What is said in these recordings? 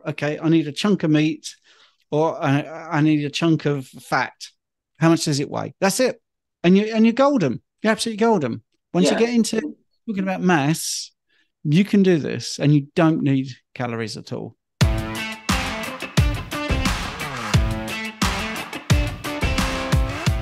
Okay, I need a chunk of meat or I need a chunk of fat. How much does it weigh? That's it. And you're golden. You're absolutely golden. Once you Yeah. get into talking about mass, you can do this and you don't need calories at all.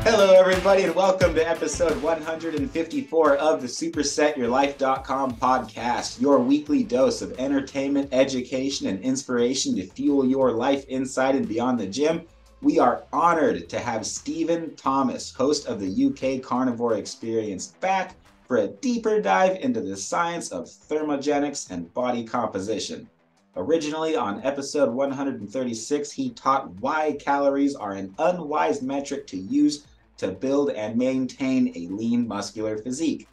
Hello, everybody, and welcome to episode 154 of the SuperSetYourLife.com podcast, your weekly dose of entertainment, education, and inspiration to fuel your life inside and beyond the gym. We are honored to have Stephen Thomas, host of the UK Carnivore Experience, back for a deeper dive into the science of thermogenics and body composition. Originally on episode 136, he taught why calories are an unwise metric to use to build and maintain a lean muscular physique.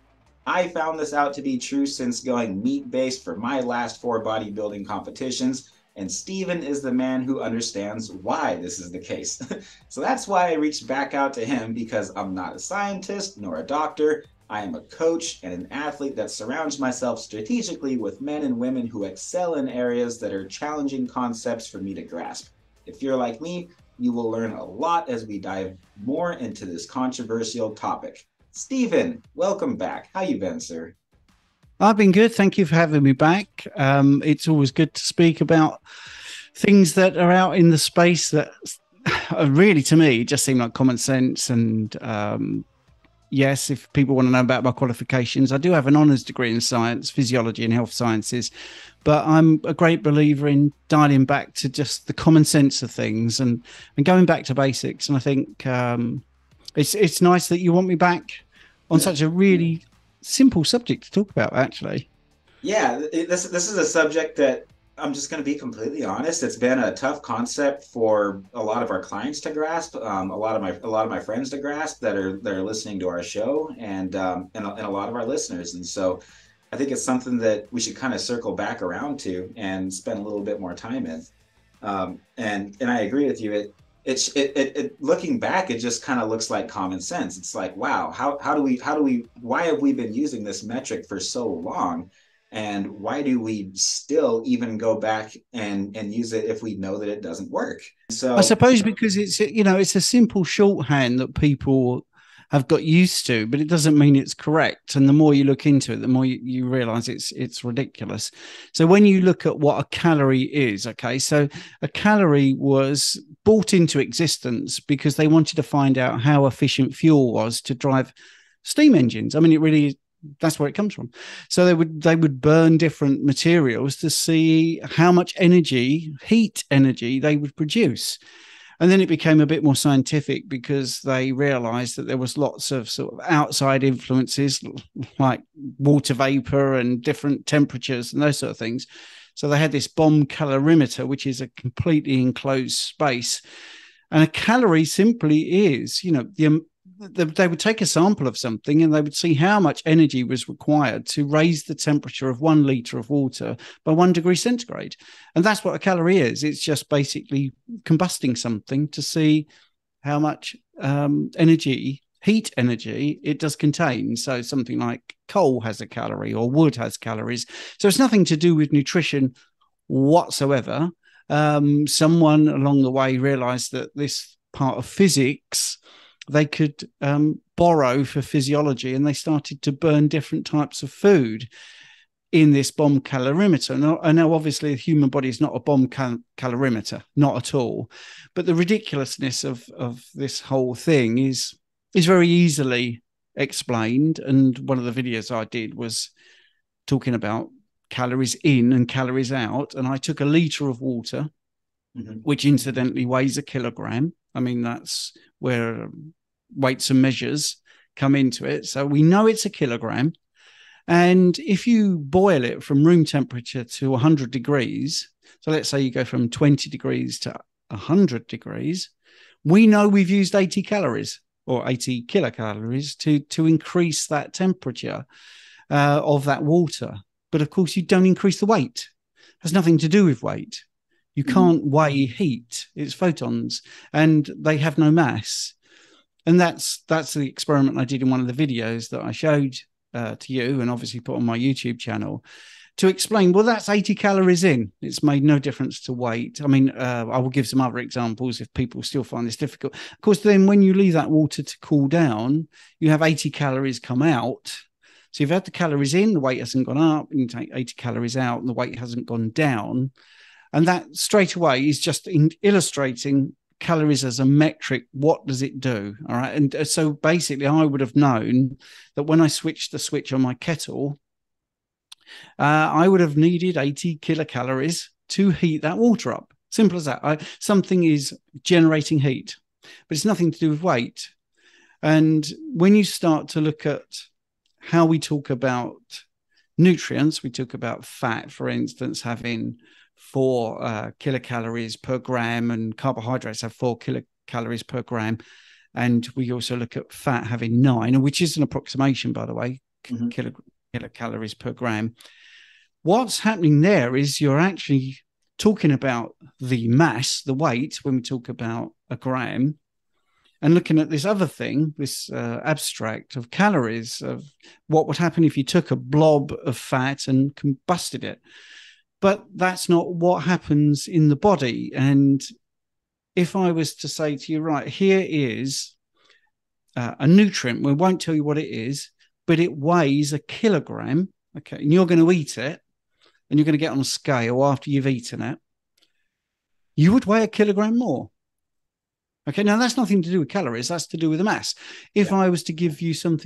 I found this out to be true since going meat-based for my last 4 bodybuilding competitions, and Stephen is the man who understands why this is the case. So that's why I reached back out to him, because I'm not a scientist nor a doctor. I am a coach and an athlete that surrounds myself strategically with men and women who excel in areas that are challenging concepts for me to grasp. If you're like me, you will learn a lot as we dive more into this controversial topic. Stephen, welcome back. How you been, sir? I've been good. Thank you for having me back. It's always good to speak about things that are out in the space that really, to me, just seem like common sense. And yes, if people want to know about my qualifications, I do have an honours degree in science, physiology, and health sciences. But I'm a great believer in dialing back to just the common sense of things and going back to basics. And I think it's nice that you want me back on such a really simple subject to talk about, actually. Yeah, this is a subject that I'm just going to be completely honest. It's been a tough concept for a lot of our clients to grasp, a lot of my friends to grasp that are listening to our show, and a lot of our listeners. And so, I think it's something that we should kind of circle back around to and spend a little bit more time in. And I agree with you. It looking back, it just kind of looks like common sense. It's like, wow, how do we why have we been using this metric for so long? And why do we still even go back and use it if we know that it doesn't work? I So suppose because it's a simple shorthand that people have got used to, but it doesn't mean it's correct. And the more you look into it, the more you realize it's ridiculous. So when you look at what a calorie is, okay, so a calorie was brought into existence because they wanted to find out how efficient fuel was to drive steam engines. I mean, it really that's where it comes from. So they would burn different materials to see how much energy, heat energy, they would produce. And then it became a bit more scientific because they realized that there was lots of sort of outside influences like water vapor and different temperatures and those sort of things. So they had this bomb calorimeter, which is a completely enclosed space. And a calorie simply is, they would take a sample of something and they would see how much energy was required to raise the temperature of 1 liter of water by 1 degree centigrade. And that's what a calorie is. It's just basically combusting something to see how much energy, heat energy, it does contain. So something like coal has a calorie or wood has calories. So it's nothing to do with nutrition whatsoever. Someone along the way realized that this part of physics they could borrow for physiology, and they started to burn different types of food in this bomb calorimeter. Now obviously, the human body is not a bomb calorimeter, not at all. But the ridiculousness of this whole thing is very easily explained. And one of the videos I did was talking about calories in and calories out. And I took a liter of water, mhm. which incidentally weighs a kilogram. I mean, that's where weights and measures come into it. So we know it's a kilogram. And if you boil it from room temperature to 100 degrees, so let's say you go from 20 degrees to 100 degrees, we know we've used 80 calories or 80 kilocalories to increase that temperature of that water. But of course, you don't increase the weight. It has nothing to do with weight. You can't weigh heat. It's photons, and they have no mass. And that's the experiment I did in one of the videos that I showed to you, and obviously put on my YouTube channel, to explain, well, that's 80 calories in. It's made no difference to weight. I mean, I will give some other examples if people still find this difficult. Of course, then when you leave that water to cool down, you have 80 calories come out. So you've had the calories in, the weight hasn't gone up, and you take 80 calories out and the weight hasn't gone down. And that straight away is just illustrating calories as a metric. What does it do? All right. And so basically, I would have known that when I switched the switch on my kettle, I would have needed 80 kilocalories to heat that water up. Simple as that. Something is generating heat, but it's nothing to do with weight. And when you start to look at how we talk about nutrients, we talk about fat, for instance, having 4 kilocalories per gram, and carbohydrates have 4 kilocalories per gram. And we also look at fat having 9, which is an approximation, by the way, kilocalories per gram. What's happening there is you're actually talking about the mass, the weight, when we talk about a gram, and looking at this other thing, this abstract of calories, of what would happen if you took a blob of fat and combusted it. But that's not what happens in the body. And if I was to say to you, right, here is a nutrient, we won't tell you what it is, but it weighs a kilogram, okay, and you're going to eat it, and you're going to get on a scale after you've eaten it, you would weigh a kilogram more. Okay, now that's nothing to do with calories, that's to do with the mass. If I was to give you some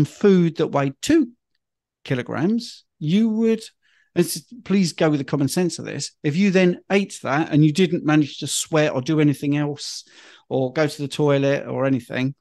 food that weighed 2 kilograms, you would, please go with the common sense of this, if you then ate that and you didn't manage to sweat or do anything else or go to the toilet or anything,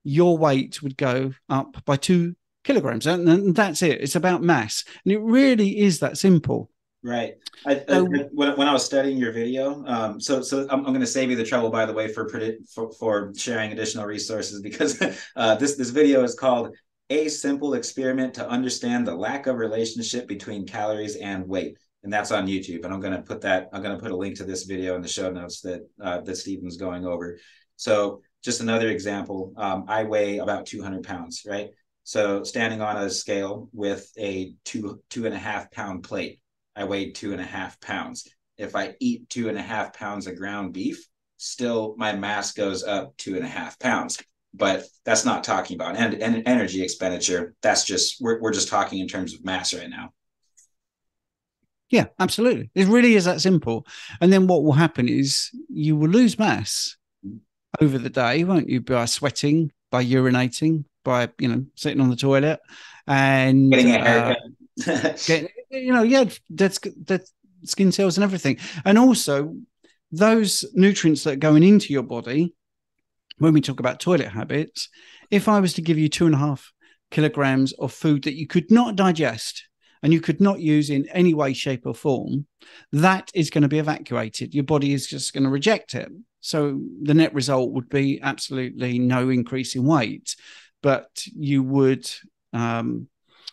your weight would go up by 2 kilograms. And that's it. It's about mass. And it really is that simple. Right. When I was studying your video, so I'm going to save you the trouble, by the way, for sharing additional resources, because this video is called "A Simple Experiment to Understand the Lack of Relationship Between Calories and Weight," and that's on YouTube. And I'm going to put a link to this video in the show notes that Stephen's going over. So just another example, I weigh about 200 pounds, right? So standing on a scale with a 2.5 pound plate, I weighed 2.5 pounds. If I eat 2.5 pounds of ground beef, still my mass goes up 2.5 pounds. But that's not talking about energy expenditure. That's just, we're just talking in terms of mass right now. Yeah, absolutely. It really is that simple. And then what will happen is you will lose mass over the day, won't you? By sweating, by urinating, by, sitting on the toilet and getting a haircut. That's skin cells and everything. And also those nutrients that are going into your body, when we talk about toilet habits, if I was to give you 2.5 kilograms of food that you could not digest and you could not use in any way, shape or form, that is going to be evacuated. Your body is just going to reject it. So the net result would be absolutely no increase in weight, but you would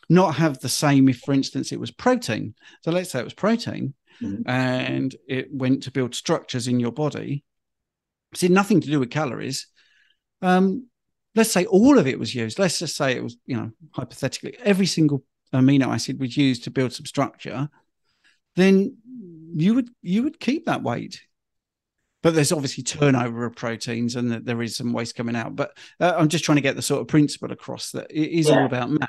not have the same if, for instance, it was protein. So let's say it was protein and it went to build structures in your body. It's nothing to do with calories. Let's say all of it was used. Let's just say it was, hypothetically, every single amino acid was used to build some structure. Then you would keep that weight. But there's obviously turnover of proteins and that there is some waste coming out. But I'm just trying to get the sort of principle across that it is all about math.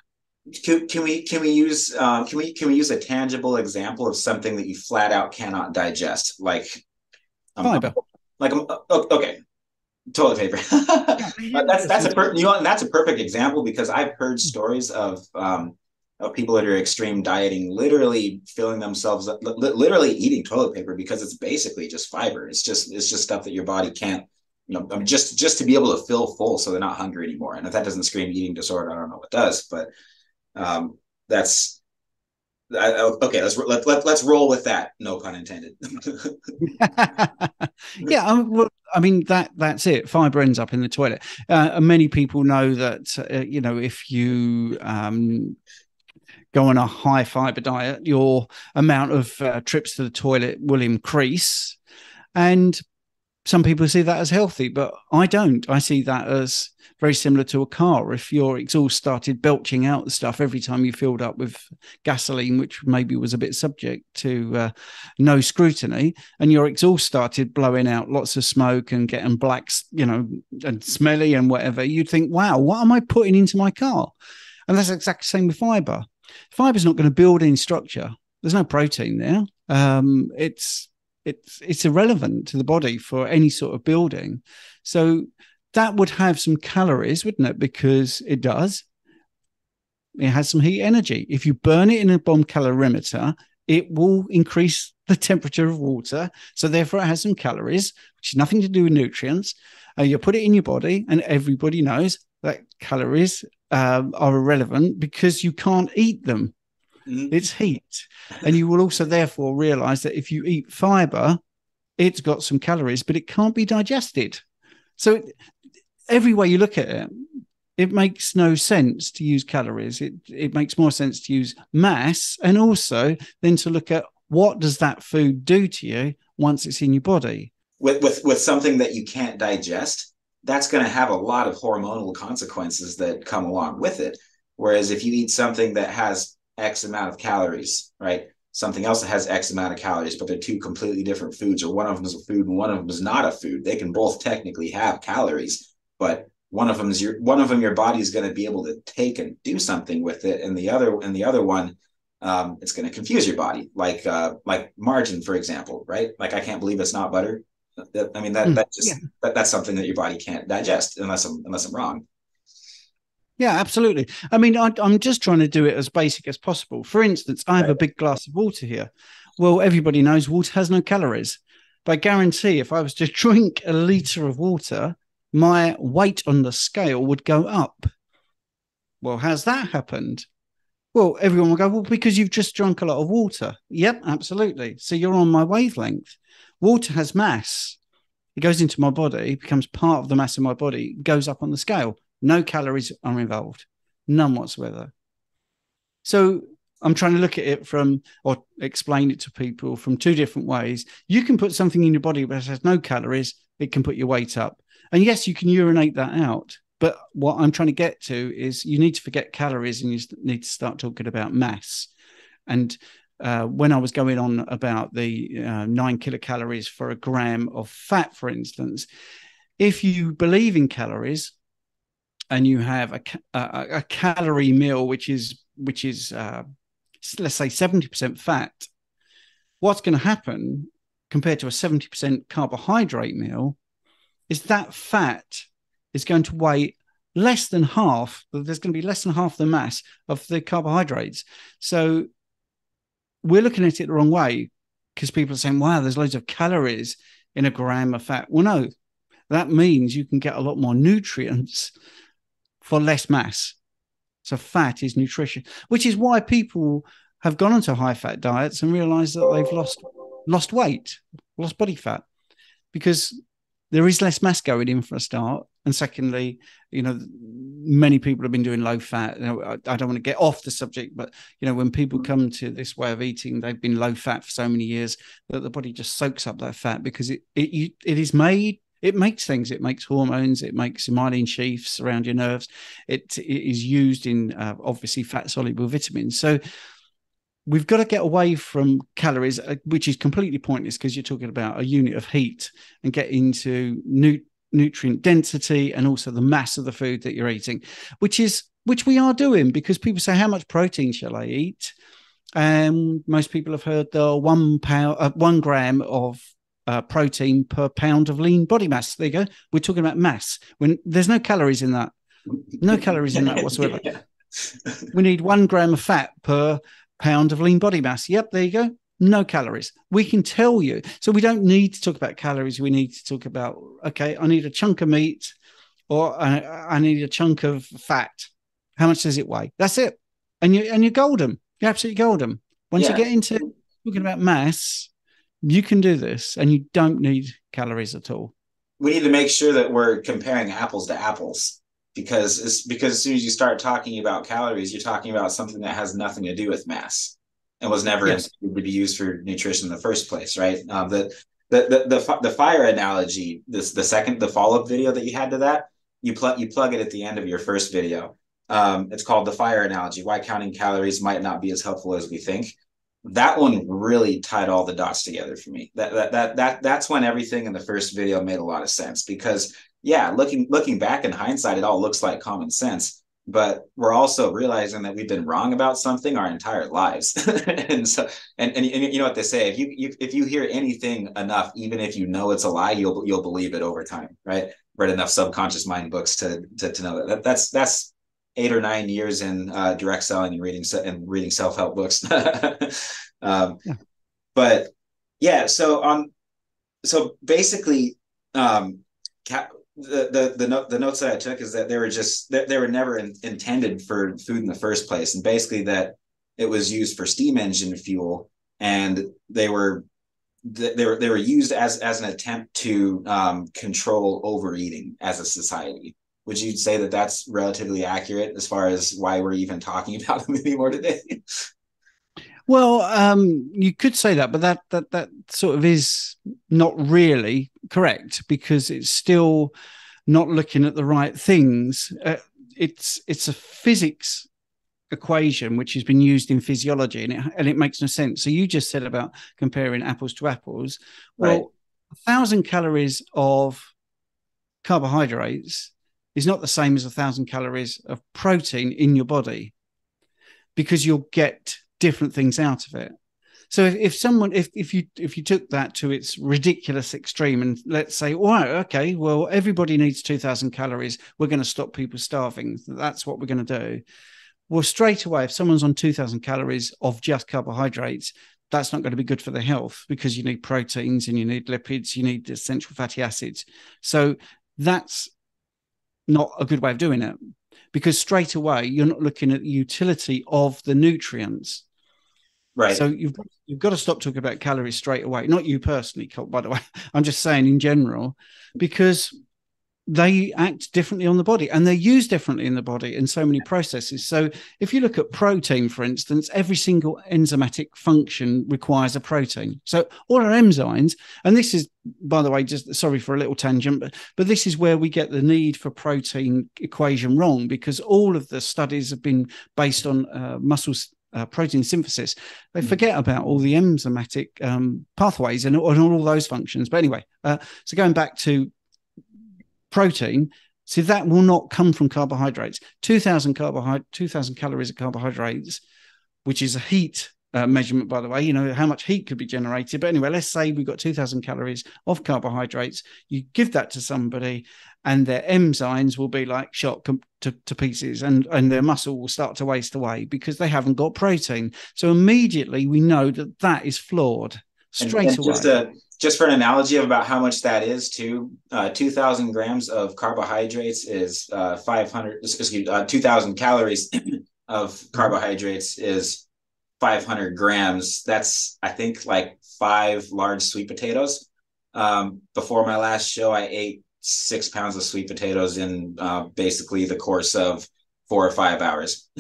Can we use a tangible example of something that you flat out cannot digest, like fiber? Okay, toilet paper. That's a perfect example, because I've heard stories of people that are extreme dieting, literally filling themselves up, literally eating toilet paper, because it's basically just fiber. It's just stuff that your body can't, just to be able to fill full, so they're not hungry anymore. And if that doesn't scream eating disorder, I don't know what does. But that's okay. Let's roll with that. No pun intended. Yeah, I mean that's it. Fiber ends up in the toilet. Many people know that if you go on a high fiber diet, your amount of trips to the toilet will increase, and Some people see that as healthy, but I don't. I see that as very similar to a car. If your exhaust started belching out the stuff every time you filled up with gasoline, which maybe was a bit subject to no scrutiny, and your exhaust started blowing out lots of smoke and getting black, and smelly and whatever, you'd think, wow, what am I putting into my car? And that's exactly the same with fiber. Fiber is not going to build any structure. There's no protein there. It's irrelevant to the body for any sort of building. So that would have some calories, wouldn't it? Because it does. It has some heat energy. If you burn it in a bomb calorimeter, it will increase the temperature of water. So therefore it has some calories, which has nothing to do with nutrients. You put it in your body, and everybody knows that calories are irrelevant because you can't eat them. It's heat. And you will also therefore realize that if you eat fiber, it's got some calories, but it can't be digested. So every way you look at it, it makes no sense to use calories. It makes more sense to use mass, and also then to look at what does that food do to you once it's in your body. With something that you can't digest, that's going to have a lot of hormonal consequences that come along with it. Whereas if you eat something that has X amount of calories, right? Something else that has X amount of calories, but they're two completely different foods, or one of them is a food and one of them is not a food. They can both technically have calories, but one of them your body is going to be able to take and do something with it, and the other one, it's going to confuse your body, like margarine, for example, right? Like, I can't believe it's not butter. That's something that your body can't digest unless I'm wrong. Yeah, absolutely. I mean, I'm just trying to do it as basic as possible. For instance, I have a big glass of water here. Well, everybody knows water has no calories. But I guarantee if I was to drink a litre of water, my weight on the scale would go up. Well, how's that happened? Well, everyone will go, well, because you've just drunk a lot of water. Yep, absolutely. So you're on my wavelength. Water has mass. It goes into my body, becomes part of the mass of my body, goes up on the scale. No calories are involved, none whatsoever. So I'm trying to look at it or explain it to people from two different ways. You can put something in your body that has no calories, it can put your weight up. And yes, you can urinate that out. But what I'm trying to get to is you need to forget calories and you need to start talking about mass. And when I was going on about the 9 kilocalories for a gram of fat, for instance, if you believe in calories, and you have a calorie meal, which is let's say 70% fat, what's going to happen compared to a 70% carbohydrate meal is that fat is going to weigh less than half. There's going to be less than half the mass of the carbohydrates. So we're looking at it the wrong way because people are saying, wow, there's loads of calories in a gram of fat. Well, no, that means you can get a lot more nutrients for less mass. So fat is nutrition, which is why people have gone onto high fat diets and realized that they've lost weight, lost body fat, because there is less mass going in for a start. And secondly, many people have been doing low fat. I don't want to get off the subject, but when people come to this way of eating, they've been low fat for so many years that the body just soaks up that fat because it is made. It makes things. It makes hormones. It makes myelin sheaths around your nerves. It is used in obviously fat-soluble vitamins. So we've got to get away from calories, which is completely pointless because you're talking about a unit of heat, and get into nutrient density and also the mass of the food that you're eating, which we are doing, because people say, how much protein shall I eat? And most people have heard the 1 gram of protein per pound of lean body mass. There you go. We're talking about mass when there's no calories in that. No calories in that whatsoever. Yeah. We need 1 gram of fat per pound of lean body mass. Yep, there you go. No calories. We can tell you. So we don't need to talk about calories. We need to talk about, okay, I need a chunk of meat, or I need a chunk of fat. How much does it weigh? That's it. And you're golden. You're absolutely golden. Once you get into talking about mass, you can do this, and you don't need calories at all. We need to make sure that we're comparing apples to apples, because as soon as you start talking about calories, you're talking about something that has nothing to do with mass and was never intended to be used for nutrition in the first place, right? The fire analogy, the follow-up video that you had to that, you plug it at the end of your first video. It's called The Fire Analogy: Why Counting Calories Might Not Be as Helpful as We Think. That one really tied all the dots together for me. That's when everything in the first video made a lot of sense, because yeah, looking back in hindsight, it all looks like common sense, but we're also realizing that we've been wrong about something our entire lives. And so, and you know what they say, if you hear anything enough, even if you know it's a lie, you'll believe it over time, right? Read enough subconscious mind books to know that's 8 or 9 years in direct selling and reading self-help books. Yeah. But yeah, so basically, the notes that I took is that they were never intended for food in the first place, and basically that it was used for steam engine fuel, and they were used as an attempt to control overeating as a society. Would you say that that's relatively accurate as far as why we're even talking about them anymore today? Well, you could say that, but that sort of is not really correct, because it's still not looking at the right things. It's a physics equation which has been used in physiology, and it makes no sense. So you just said about comparing apples to apples. Well, right. 1,000 calories of carbohydrates is not the same as 1,000 calories of protein in your body, because you'll get different things out of it. So if you took that to its ridiculous extreme, and let's say, all right, okay, well, everybody needs 2,000 calories, we're going to stop people starving, that's what we're going to do. Well, straight away, if someone's on 2,000 calories of just carbohydrates, that's not going to be good for their health, because you need proteins and you need lipids, you need essential fatty acids. So that's not a good way of doing it, because straight away you're not looking at the utility of the nutrients. Right. So you've got to stop talking about calories straight away. Not you personally, Colt, by the way. I'm just saying in general, because they act differently on the body, and they're used differently in the body in so many processes. So if you look at protein, for instance, every single enzymatic function requires a protein. So all our enzymes, and this is, by the way, just sorry for a little tangent, but this is where we get the need for protein equation wrong, because all of the studies have been based on muscles. Protein synthesis. They forget about all the enzymatic pathways and all those functions. But anyway, so going back to protein, so that will not come from carbohydrates. 2,000 calories of carbohydrates, which is a heat measurement, by the way, you know, how much heat could be generated. But anyway, let's say we've got 2,000 calories of carbohydrates. You give that to somebody, and their enzymes will be like shot to pieces, and their muscle will start to waste away because they haven't got protein. So immediately we know that is flawed straight away. Just for an analogy of about how much that is, 2,000 grams of carbohydrates is 2,000 calories of carbohydrates is 500 grams. That's, I think, like 5 large sweet potatoes. Before my last show, I ate 6 pounds of sweet potatoes in basically the course of 4 or 5 hours.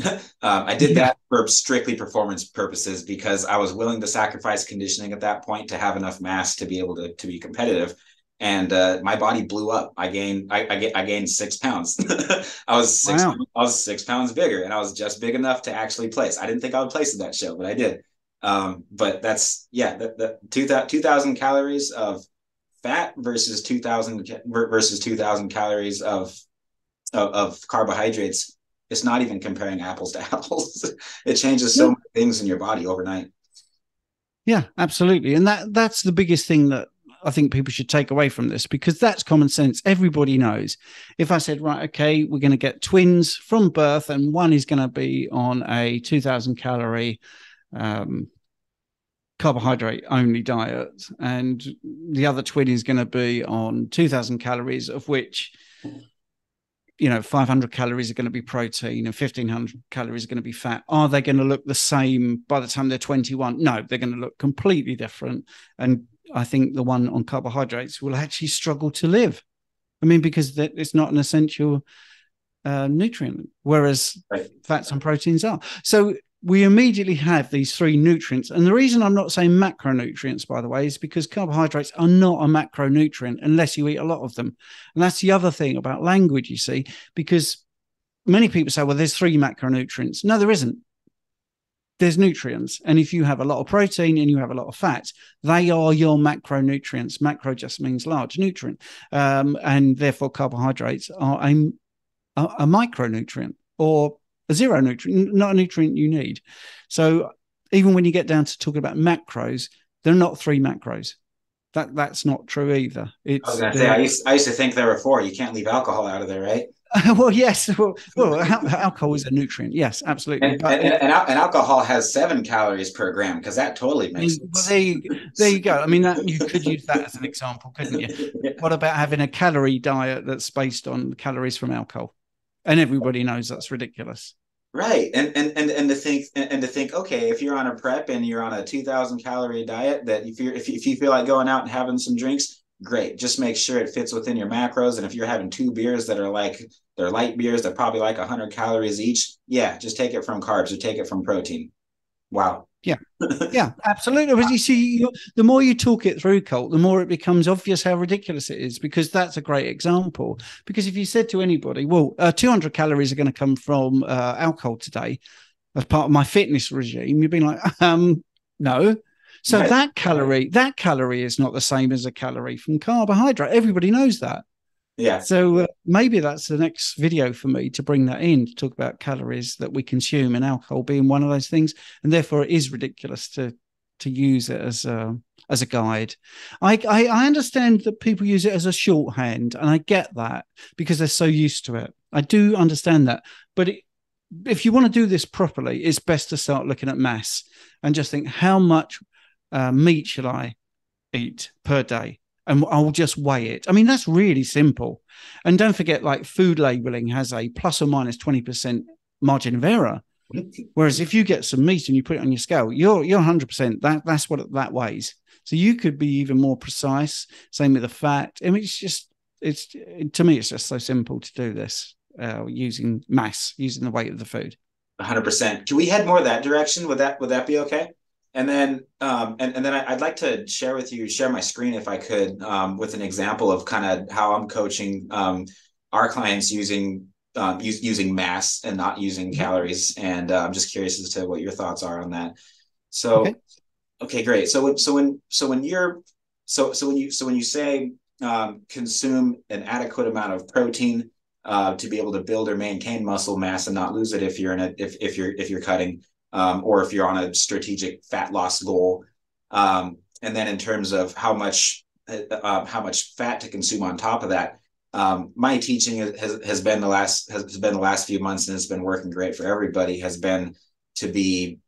I did that for strictly performance purposes, because I was willing to sacrifice conditioning at that point to have enough mass to be able to be competitive. And my body blew up. I gained 6 pounds. I was 6 pounds bigger, and I was just big enough to actually place. I didn't think I would place in that show, but I did. But that's, the 2,000 calories of fat versus 2,000 calories of carbohydrates. It's not even comparing apples to apples. It changes so many things in your body overnight. Yeah, absolutely. And that's the biggest thing that I think people should take away from this, because that's common sense. Everybody knows. If I said, right, okay, we're going to get twins from birth, and one is going to be on a 2,000 calorie carbohydrate only diet, and the other twin is going to be on 2,000 calories, of which, 500 calories are going to be protein and 1,500 calories are going to be fat. Are they going to look the same by the time they're 21? No, they're going to look completely different. And I think the one on carbohydrates will actually struggle to live. I mean, because it's not an essential nutrient, whereas fats and proteins are. So we immediately have these three nutrients. And the reason I'm not saying macronutrients, by the way, is because carbohydrates are not a macronutrient unless you eat a lot of them. And that's the other thing about language, you see, because many people say, well, there's three macronutrients. No, there isn't. There's nutrients. And if you have a lot of protein and you have a lot of fat, they are your macronutrients. Macro just means large nutrient. And therefore carbohydrates are a micronutrient or a zero nutrient, not a nutrient you need. So even when you get down to talking about macros, they're not three macros. That's not true either. I was going to say, I used to think there were four. You can't leave alcohol out of there, right? Well, yes. Well, alcohol is a nutrient. Yes, absolutely. And alcohol has 7 calories per gram, because that totally makes sense. Well, there you go. I mean, you could use that as an example, couldn't you? Yeah. What about having a calorie diet that's based on calories from alcohol? And everybody knows that's ridiculous. Right. And to think, okay, if you're on a prep and you're on a 2,000 calorie diet, that if you feel like going out and having some drinks, great. Just make sure it fits within your macros. And if you're having 2 beers that are they're light beers, they're probably like 100 calories each. Yeah, just take it from carbs or take it from protein. Wow. Yeah, yeah, absolutely. But you see, the more you talk it through, Colt, the more it becomes obvious how ridiculous it is, because that's a great example. Because if you said to anybody, well, 200 calories are going to come from alcohol today as part of my fitness regime, you'd be like, no. So right. that calorie is not the same as a calorie from carbohydrate. Everybody knows that. Yeah. So maybe that's the next video for me to bring that in, to talk about calories that we consume, and alcohol being one of those things. And therefore it is ridiculous to use it as a guide. I understand that people use it as a shorthand, and I get that because they're so used to it. I do understand that. But if you want to do this properly, it's best to start looking at mass and just think, how much meat should I eat per day? And I'll just weigh it. I mean, that's really simple. And don't forget, like, food labeling has a plus or minus 20% margin of error. Whereas if you get some meat and you put it on your scale, you're 100%. That's what that weighs. So you could be even more precise. Same with the fat. I mean, to me, it's just so simple to do this using mass, using the weight of the food. 100%. Can we head more that direction? Would that be okay? And then I'd like to share my screen, if I could, with an example of kind of how I'm coaching our clients using mass and not using calories. And I'm just curious as to what your thoughts are on that. So, okay, great. So when you say consume an adequate amount of protein to be able to build or maintain muscle mass and not lose it if you're cutting. Or if you're on a strategic fat loss goal, and then in terms of how much fat to consume on top of that, my teaching has been the last few months, and it's been working great for everybody, has been to be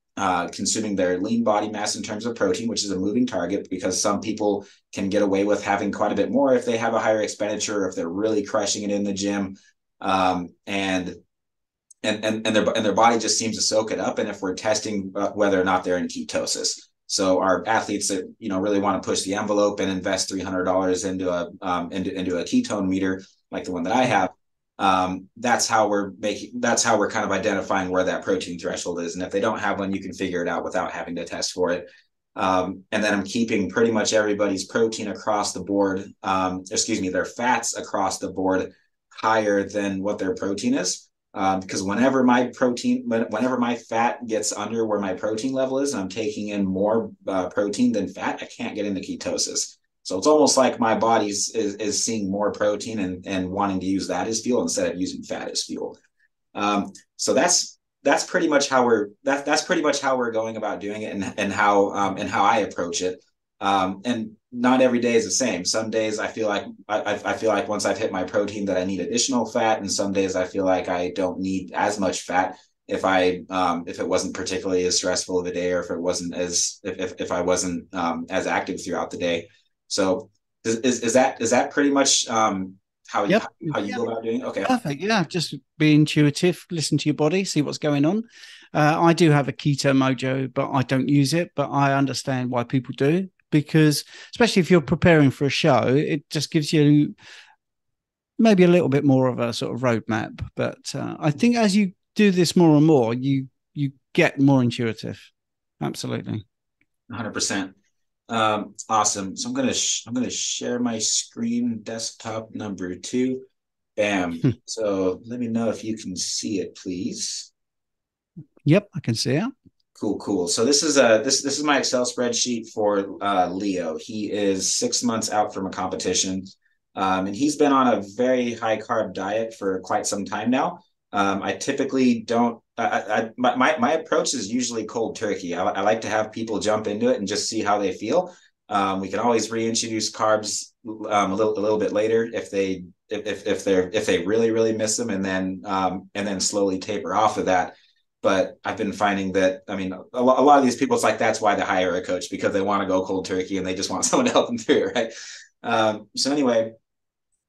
consuming their lean body mass in terms of protein, which is a moving target, because some people can get away with having quite a bit more if they have a higher expenditure, if they're really crushing it in the gym, and their body just seems to soak it up. And if we're testing whether or not they're in ketosis, so our athletes that really want to push the envelope and invest $300 into a ketone meter like the one that I have, that's how we're kind of identifying where that protein threshold is. And if they don't have one, you can figure it out without having to test for it. And then I'm keeping pretty much everybody's protein across the board, their fats across the board higher than what their protein is. Because whenever my fat gets under where my protein level is, and I'm taking in more protein than fat, I can't get into ketosis. So it's almost like my body is seeing more protein and wanting to use that as fuel instead of using fat as fuel. So that's pretty much how we're going about doing it, and how I approach it. And not every day is the same. Some days I feel like once I've hit my protein that I need additional fat, and some days I feel like I don't need as much fat if it wasn't particularly as stressful of a day, or if I wasn't as active throughout the day. So is that pretty much how you go about doing it? Okay, perfect. Yeah, just be intuitive, listen to your body, see what's going on. I do have a Keto Mojo, but I don't use it. But I understand why people do, because especially if you're preparing for a show, it just gives you maybe a little bit more of a sort of roadmap. But I think as you do this more and more, you get more intuitive. Absolutely. 100%. Awesome. So I'm gonna share my screen, desktop number 2. Bam. So let me know if you can see it, please. Yep, I can see it. Cool. So this is this is my Excel spreadsheet for Leo. He is 6 months out from a competition, and he's been on a very high carb diet for quite some time now. I typically don't. My approach is usually cold turkey. I like to have people jump into it and just see how they feel. We can always reintroduce carbs a little bit later if they really miss them, and then slowly taper off of that. But I've been finding that, I mean, a lot of these people, it's like that's why they hire a coach, because they want to go cold turkey and they just want someone to help them through it, right? So anyway,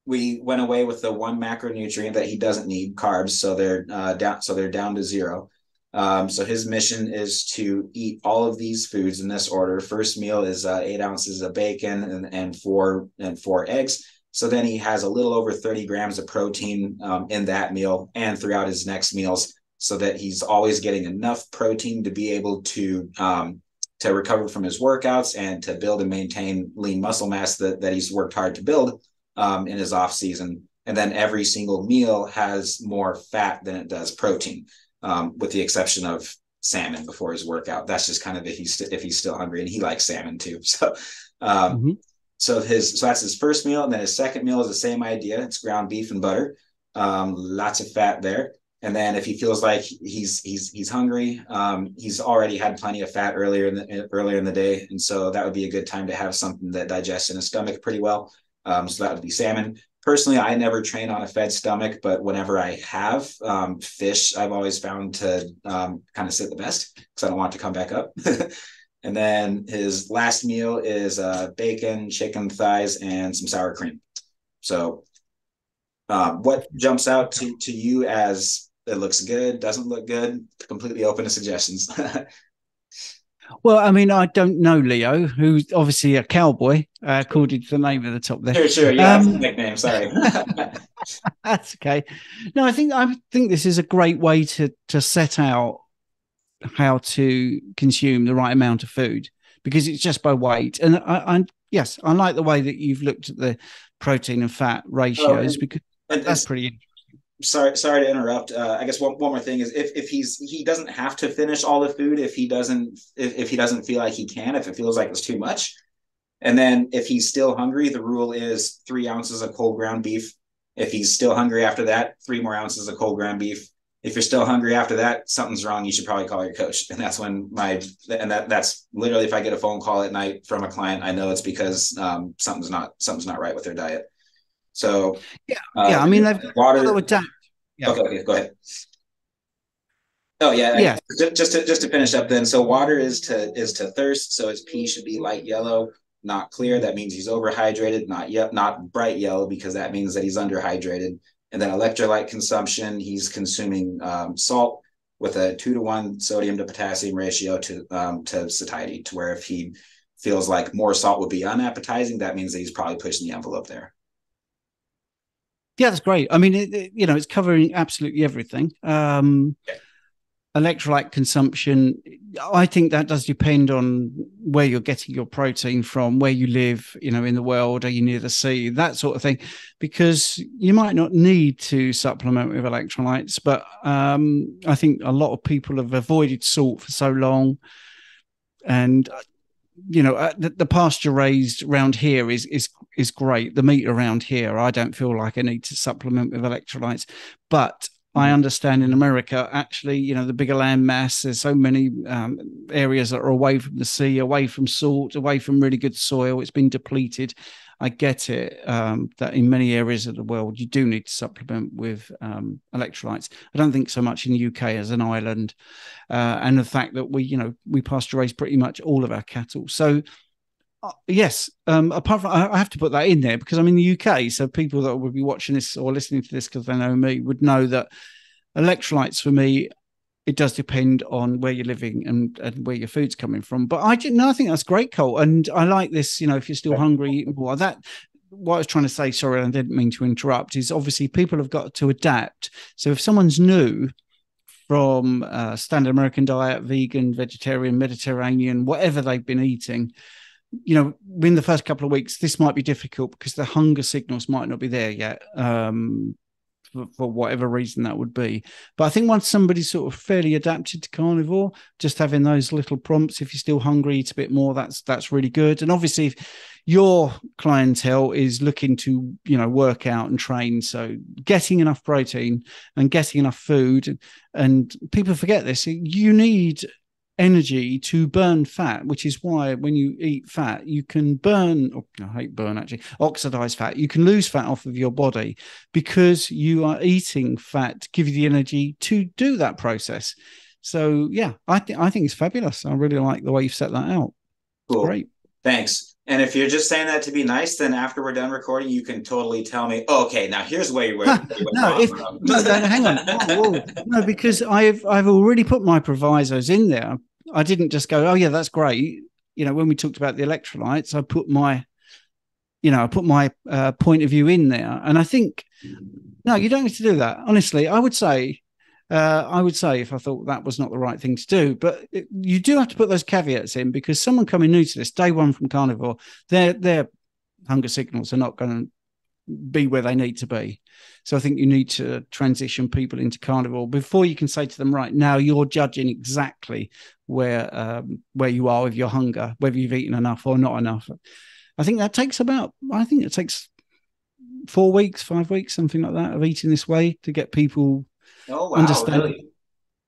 we went away with the one macronutrient that he doesn't need, carbs. So they're down. So they're down to 0. So his mission is to eat all of these foods in this order. First meal is 8 ounces of bacon and four eggs. So then he has a little over 30 grams of protein in that meal and throughout his next meals, so that he's always getting enough protein to be able to recover from his workouts and to build and maintain lean muscle mass that he's worked hard to build in his off season. And then every single meal has more fat than it does protein, with the exception of salmon before his workout. That's just kind of if he's still hungry, and he likes salmon too. So so that's his first meal, and then his second meal is the same idea. It's ground beef and butter, lots of fat there. And then if he feels like he's hungry, he's already had plenty of fat earlier in the day, and so that would be a good time to have something that digests in his stomach pretty well. So that would be salmon. Personally, I never train on a fed stomach, but whenever I have fish, I've always found to kind of sit the best because I don't want it to come back up. And then his last meal is bacon, chicken thighs, and some sour cream. So what jumps out to you as it looks good, doesn't look good? Completely open to suggestions. Well, I mean, I don't know Leo, who's obviously a cowboy, according to the name at the top there. Sure. Yeah, that's a nickname. Sorry. That's okay. No, I think this is a great way to set out how to consume the right amount of food, because it's just by weight. And I like the way that you've looked at the protein and fat ratios, because that's pretty interesting. Sorry to interrupt. I guess one more thing is if he doesn't have to finish all the food if he doesn't feel like he can, if it feels like it's too much. And then if he's still hungry, the rule is 3 ounces of cold ground beef. If he's still hungry after that, 3 more ounces of cold ground beef. If you're still hungry after that, something's wrong. You should probably call your coach. And that's when that's literally, if I get a phone call at night from a client, I know it's because something's not right with their diet. So I mean, they've got to adapt. Yeah. Okay, go ahead. Oh yeah. Just to finish up then. So water is to thirst. So his pee should be light yellow, not clear. That means he's overhydrated. Not bright yellow, because that means that he's underhydrated. And then electrolyte consumption, he's consuming salt with a 2-to-1 sodium to potassium ratio to satiety, to where if he feels like more salt would be unappetizing, that means that he's probably pushing the envelope there. Yeah, that's great. I mean, it's covering absolutely everything. Electrolyte consumption, I think that does depend on where you're getting your protein from, where you live, in the world. Are you near the sea? That sort of thing, because you might not need to supplement with electrolytes. But I think a lot of people have avoided salt for so long, and the pasture raised around here is great. The meat around here, I don't feel like I need to supplement with electrolytes, but I understand in America, actually, the bigger land mass, there's so many areas that are away from the sea, away from salt, away from really good soil. It's been depleted. I get it, that in many areas of the world, you do need to supplement with electrolytes. I don't think so much in the UK as an island, and the fact that we pasture raise pretty much all of our cattle. So yes, apart from, I have to put that in there because I'm in the UK, so people that would be watching this or listening to this because they know me would know that electrolytes for me, it does depend on where you're living and where your food's coming from. But I think that's great, Cole, and I like this. If you're still hungry, what I was trying to say, sorry, I didn't mean to interrupt, is obviously people have got to adapt. So if someone's new, from standard American diet, vegan, vegetarian, Mediterranean, whatever they've been eating, you know, in the first couple of weeks, this might be difficult because the hunger signals might not be there yet. For whatever reason that would be. But I think once somebody's sort of fairly adapted to carnivore, just having those little prompts, if you're still hungry, eat a bit more, that's really good. And obviously, if your clientele is looking to, you know, work out and train, so getting enough protein and getting enough food, and people forget this, you need energy to burn fat, which is why when you eat fat, you can burn, or I hate burn actually, oxidize fat. You can lose fat off of your body because you are eating fat to give you the energy to do that process. So yeah, I think it's fabulous. I really like the way you've set that out. Cool. Great. Thanks. And if you're just saying that to be nice, then after we're done recording, you can totally tell me, oh, okay, now here's where you went. Hang on. Whoa. No, because I've already put my provisos in there. I didn't just go, oh yeah, that's great. You know, when we talked about the electrolytes, I put my point of view in there. And I think, no, you don't need to do that. Honestly, I would say if I thought that was not the right thing to do, but you do have to put those caveats in, because someone coming new to this, day one from carnivore, their hunger signals are not going to be where they need to be. So I think you need to transition people into carnivore before you can say to them, right, now you're judging exactly where you are with your hunger, whether you've eaten enough or not enough. I think it takes 4 weeks, 5 weeks, something like that, of eating this way to get people understand. Really?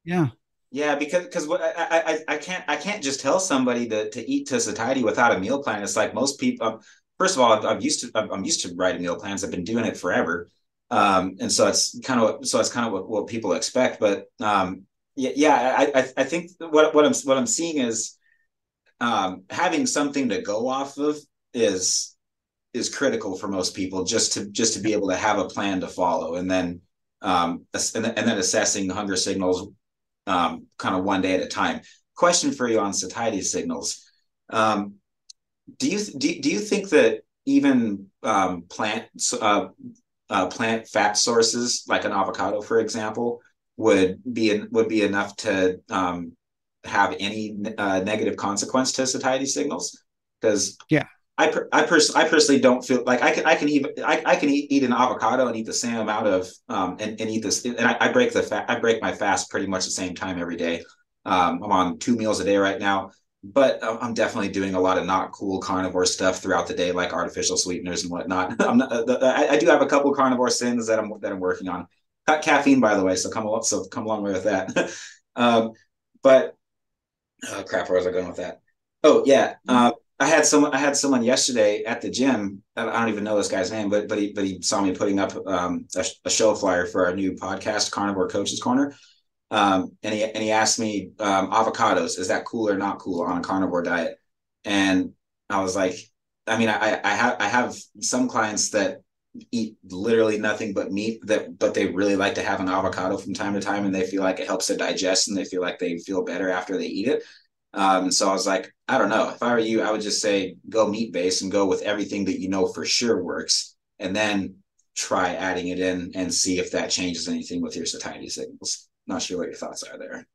Yeah. Yeah, because I can't just tell somebody to eat to satiety without a meal plan. It's like most people. First of all, I'm used to writing meal plans. I've been doing it forever, and so it's kind of what people expect. But I think what I'm seeing is having something to go off of is critical for most people, just to be able to have a plan to follow, and then assessing hunger signals kind of one day at a time. Question for you on satiety signals. Do you think that even plant fat sources like an avocado, for example, would be enough to have any negative consequence to satiety signals? Because I personally don't feel like I can eat an avocado and eat the same amount of and eat this, and I break my fast pretty much the same time every day. I'm on 2 meals a day right now. But I'm definitely doing a lot of not cool carnivore stuff throughout the day, like artificial sweeteners and whatnot. I do have a couple of carnivore sins that I'm working on. Cut caffeine, by the way, so come a long way with that. But crap, where was I going with that? Oh yeah, I had someone yesterday at the gym. I don't even know this guy's name, but he saw me putting up a show flyer for our new podcast, Carnivore Coaches Corner. And he asked me, avocados, is that cool or not cool on a carnivore diet? And I was like, I mean, I have some clients that eat literally nothing but meat, but they really like to have an avocado from time to time, and they feel like it helps their digest, and they feel like they feel better after they eat it. So I was like, I don't know. If I were you, I would just say go meat based and go with everything that you know for sure works, and then try adding it in and see if that changes anything with your satiety signals. Not sure what your thoughts are there.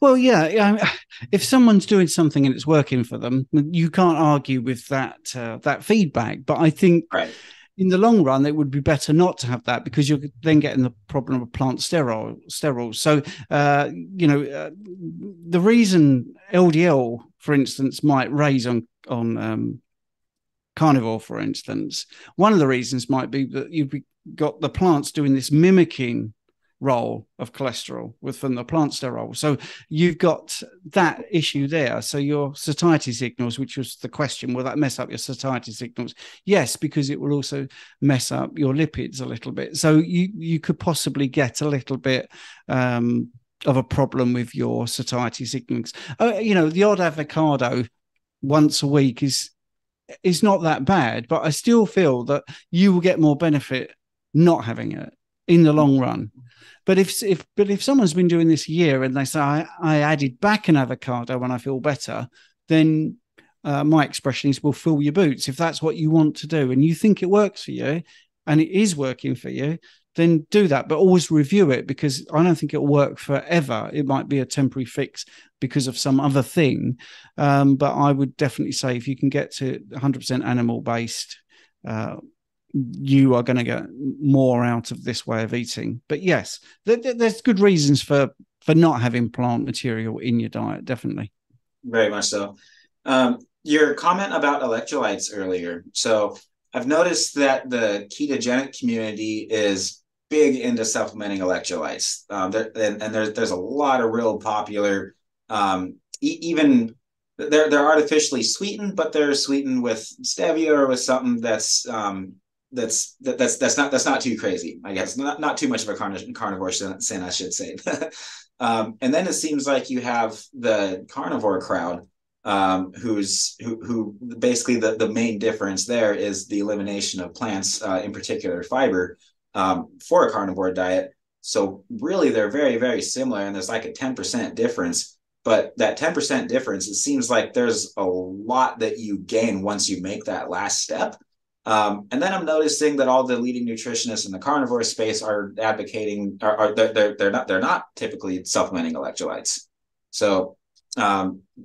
Well, yeah. If someone's doing something and it's working for them, you can't argue with that feedback. But I think in the long run, it would be better not to have that, because you're then getting the problem of plant sterols. So, the reason LDL, for instance, might raise on carnivore, for instance, one of the reasons might be that you've got the plants doing this mimicking role of cholesterol from the plant sterol. So you've got that issue there. So your satiety signals, which was the question, will that mess up your satiety signals? Yes, because it will also mess up your lipids a little bit. So you could possibly get a little bit of a problem with your satiety signals. The odd avocado once a week is not that bad, but I still feel that you will get more benefit not having it in the long run. But if someone's been doing this a year and they say, I added back an avocado when I feel better, then my expression is, well, fill your boots. If that's what you want to do and you think it works for you and it is working for you, then do that, but always review it, because I don't think it'll work forever. It might be a temporary fix because of some other thing. But I would definitely say if you can get to 100% animal based, you are going to get more out of this way of eating. But yes, there's good reasons for not having plant material in your diet, definitely. Very much so. Your comment about electrolytes earlier. So I've noticed that the ketogenic community is big into supplementing electrolytes. There's a lot of real popular, even they're artificially sweetened, but they're sweetened with stevia or with something that's not too crazy. I guess not too much of a carnivore sin, I should say. And then it seems like you have the carnivore crowd, who basically the main difference there is the elimination of plants, in particular fiber, for a carnivore diet. So really they're very, very similar, and there's like a 10% difference. But that 10% difference, it seems like there's a lot that you gain once you make that last step. And then I'm noticing that all the leading nutritionists in the carnivore space are advocating, they're not typically supplementing electrolytes. So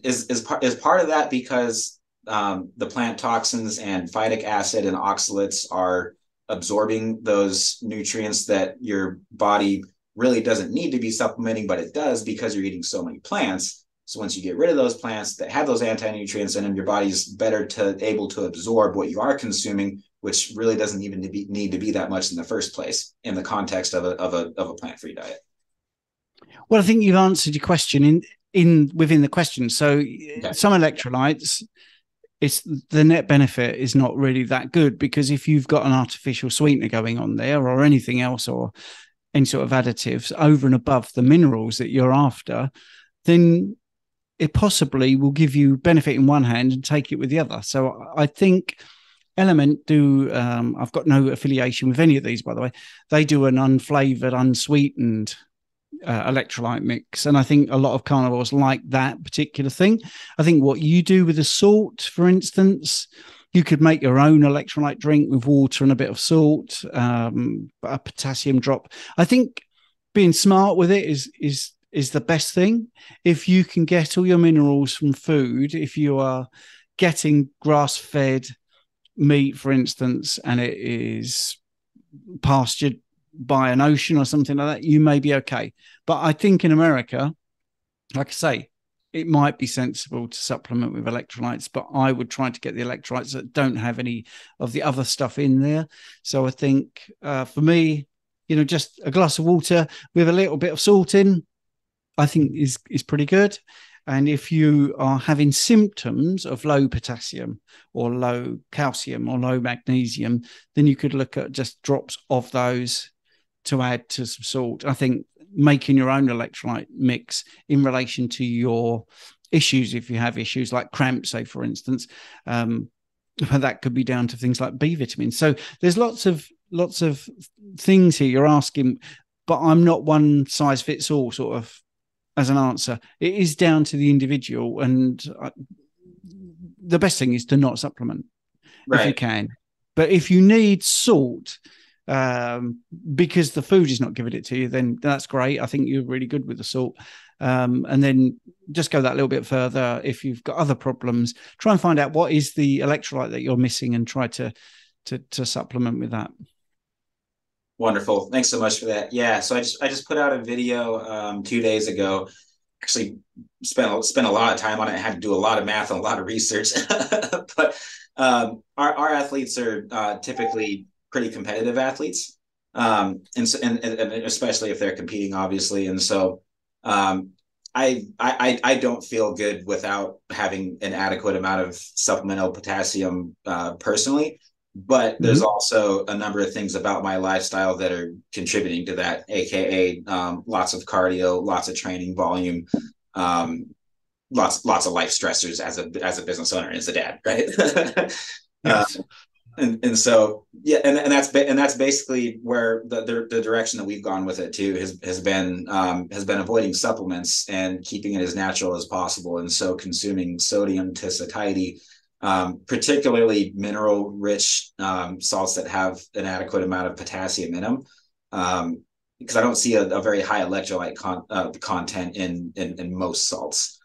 is part of that because the plant toxins and phytic acid and oxalates are absorbing those nutrients that your body really doesn't need to be supplementing, but it does because you're eating so many plants. So once you get rid of those plants that have those anti-nutrients in them, your body's able to absorb what you are consuming, which really doesn't even need to be that much in the first place in the context of a plant-free diet. Well, I think you've answered your question within the question. So okay. Some electrolytes, it's the net benefit is not really that good, because if you've got an artificial sweetener going on there or anything else, or any sort of additives over and above the minerals that you're after, then it possibly will give you benefit in one hand and take it with the other. So I think Element do, I've got no affiliation with any of these, by the way. They do an unflavored, unsweetened electrolyte mix. And I think a lot of carnivores like that particular thing. I think what you do with the salt, for instance, you could make your own electrolyte drink with water and a bit of salt, a potassium drop. I think being smart with it is the best thing. If you can get all your minerals from food, if you are getting grass-fed meat, for instance, and it is pastured by an ocean or something like that, you may be okay. But I think in America, like I say, it might be sensible to supplement with electrolytes, but I would try to get the electrolytes that don't have any of the other stuff in there. So I think for me, just a glass of water with a little bit of salt in, I think is pretty good. And if you are having symptoms of low potassium or low calcium or low magnesium, then you could look at just drops of those to add to some salt. I think making your own electrolyte mix in relation to your issues, if you have issues like cramps, say, for instance, that could be down to things like B vitamins. So there's lots of things here you're asking, but I'm not one size fits all sort of as an answer. It is down to the individual, and the best thing is to not supplement if you can. But if you need salt because the food is not giving it to you, then that's great. I think you're really good with the salt. And then just go that little bit further. If you've got other problems, try and find out what is the electrolyte that you're missing and try to supplement with that. Wonderful. Thanks so much for that. Yeah. So I just put out a video 2 days ago. Actually spent a lot of time on it. I had to do a lot of math and a lot of research, but our athletes are typically pretty competitive athletes. And especially if they're competing, obviously. And so I don't feel good without having an adequate amount of supplemental potassium personally. But there's also a number of things about my lifestyle that are contributing to that, aka lots of cardio, lots of training volume, lots of life stressors as a business owner and as a dad, right? Yes. And so yeah, and that's basically where the direction that we've gone with it too has been avoiding supplements and keeping it as natural as possible, and so consuming sodium to satiety. Particularly mineral rich salts that have an adequate amount of potassium in them. Because I don't see a very high electrolyte content in most salts.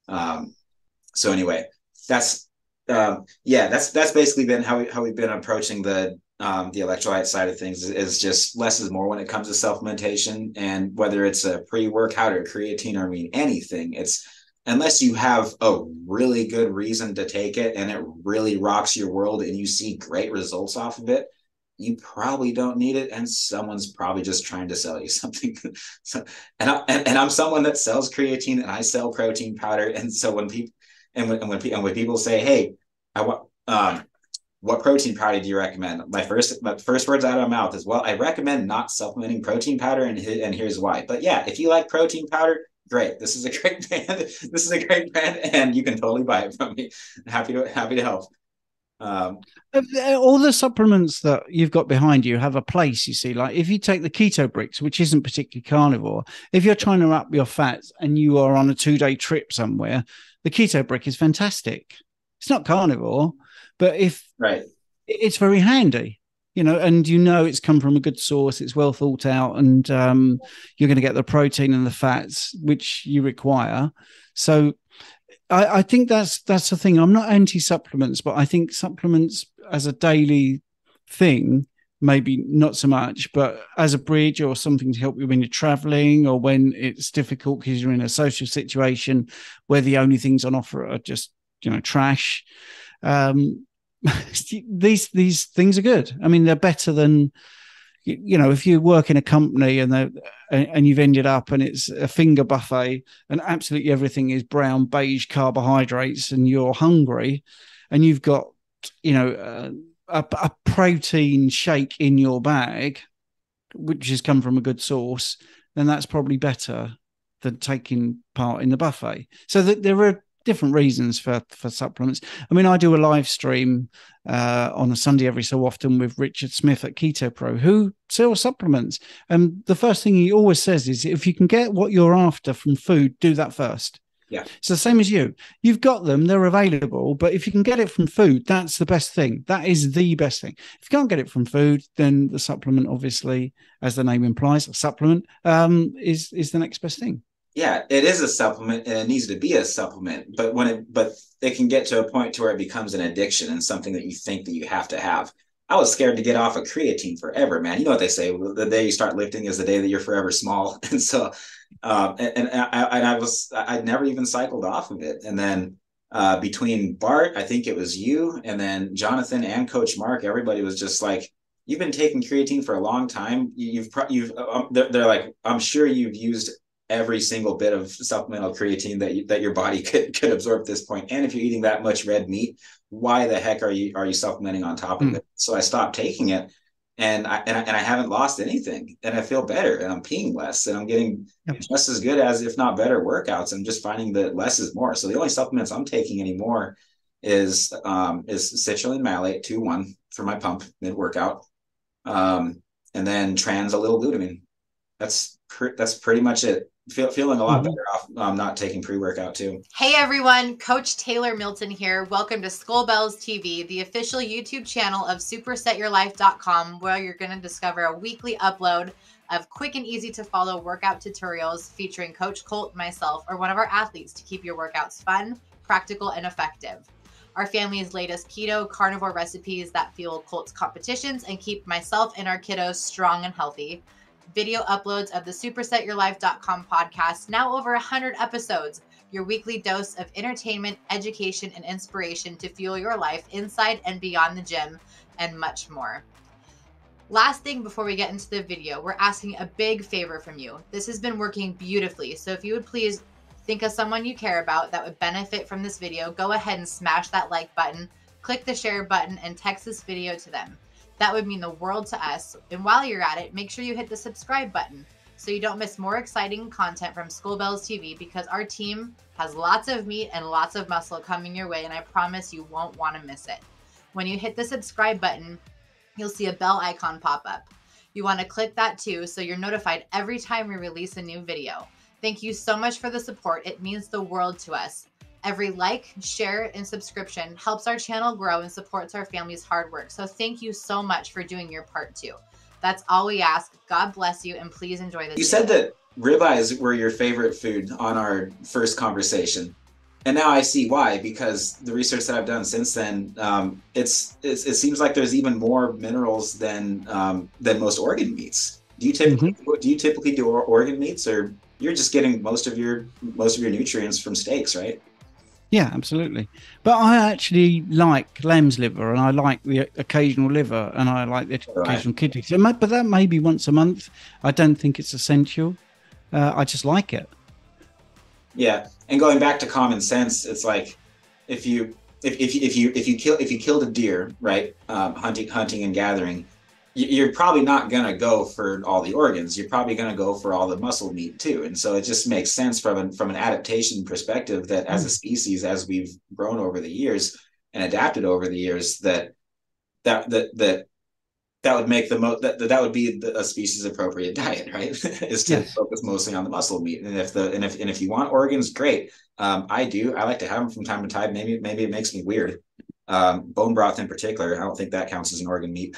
So anyway, that's that's basically been how we've been approaching the electrolyte side of things is just less is more when it comes to supplementation. And whether it's a pre-workout or creatine or anything, it's unless you have a really good reason to take it and it really rocks your world and you see great results off of it, you probably don't need it, and someone's probably just trying to sell you something. So, and I'm someone that sells creatine and I sell protein powder, and so when people when people say, "Hey, I want what protein powder do you recommend?" My first words out of my mouth is, "Well, I recommend not supplementing protein powder, and here's why." But yeah, if you like protein powder, great. This is a great brand. This is a great brand, and you can totally buy it from me. Happy to help. All the supplements that you've got behind you have a place, you see. Like if you take the Keto Bricks, which isn't particularly carnivore, if you're trying to up your fats and you are on a 2-day trip somewhere, the Keto Brick is fantastic. It's not carnivore, but right, it's very handy, and it's come from a good source, it's well thought out, and you're going to get the protein and the fats which you require. So I think that's the thing. I'm not anti-supplements, but I think supplements as a daily thing, maybe not so much, but as a bridge or something to help you when you're traveling or when it's difficult because you're in a social situation where the only things on offer are just, trash. These things are good. I mean, they're better than, if you work in a company and you've ended up and it's a finger buffet and absolutely everything is brown beige carbohydrates and you're hungry and you've got a protein shake in your bag which has come from a good source, then that's probably better than taking part in the buffet. So there are different reasons for supplements. I mean, I do a live stream on a Sunday every so often with Richard Smith at Keto Pro, who sells supplements. And the first thing he always says is, if you can get what you're after from food, do that first. Yeah. It's the same as you. You've got them, they're available, but if you can get it from food, that's the best thing. That is the best thing. If you can't get it from food, then the supplement, obviously, as the name implies, a supplement, is the next best thing. Yeah, it is a supplement and it needs to be a supplement, but it can get to a point to where it becomes an addiction and something that you think that you have to have. I was scared to get off of creatine forever, man. You know what they say, the day you start lifting is the day that you're forever small. And so, I'd never even cycled off of it. And then between Bart, I think it was you, and then Jonathan and Coach Mark, everybody was just like, "You've been taking creatine for a long time. They're like, I'm sure you've used every single bit of supplemental creatine that your body could absorb at this point. And if you're eating that much red meat, why the heck are you supplementing on top of it?" So I stopped taking it, and I haven't lost anything, and I feel better, and I'm peeing less, and I'm getting just as good as, if not better, workouts. I'm just finding that less is more. So the only supplements I'm taking anymore is citrulline malate 2-1 for my pump mid workout, and then trans-allyl glutamine. That's pretty much it. Feeling a lot better off not taking pre-workout too. Hey everyone, Coach Taylor Milton here. Welcome to Skullbells TV, the official YouTube channel of SuperSetYourLife.com, where you're going to discover a weekly upload of quick and easy to follow workout tutorials featuring Coach Colt, myself, or one of our athletes to keep your workouts fun, practical, and effective. Our family's latest keto carnivore recipes that fuel Colt's competitions and keep myself and our kiddos strong and healthy. Video uploads of the SuperSetYourLife.com podcast, now over 100 episodes, your weekly dose of entertainment, education, and inspiration to fuel your life inside and beyond the gym, and much more. Last thing before we get into the video, we're asking a big favor from you. This has been working beautifully, so if you would please think of someone you care about that would benefit from this video, go ahead and smash that like button, click the share button, and text this video to them. That would mean the world to us. And while you're at it, make sure you hit the subscribe button so you don't miss more exciting content from Skullbells TV, because our team has lots of meat and lots of muscle coming your way, and I promise you won't want to miss it. When you hit the subscribe button, you'll see a bell icon pop up. You want to click that too so you're notified every time we release a new video. Thank you so much for the support. It means the world to us. Every like, share, and subscription helps our channel grow and supports our family's hard work. So thank you so much for doing your part too. That's all we ask. God bless you, and please enjoy this. You said that ribeyes were your favorite food on our first conversation. And now I see why, because the research that I've done since then, it seems like there's even more minerals than most organ meats. Do you typically do organ meats, or you're just getting most of your nutrients from steaks, right? Yeah, absolutely. But I actually like lamb's liver, and I like the occasional liver, and I like the occasional kidney. But that may be once a month. I don't think it's essential. I just like it. Yeah, and going back to common sense, it's like if you killed a deer, right, hunting and gathering, you're probably not gonna go for all the organs. You're probably gonna go for all the muscle meat too. And so it just makes sense from an adaptation perspective that as a species, as we've grown over the years and adapted over the years, that would make that would be a species appropriate diet, right? Is to focus mostly on the muscle meat. And if you want organs, great. I like to have them from time to time. Maybe it makes me weird. Bone broth in particular, I don't think that counts as an organ meat.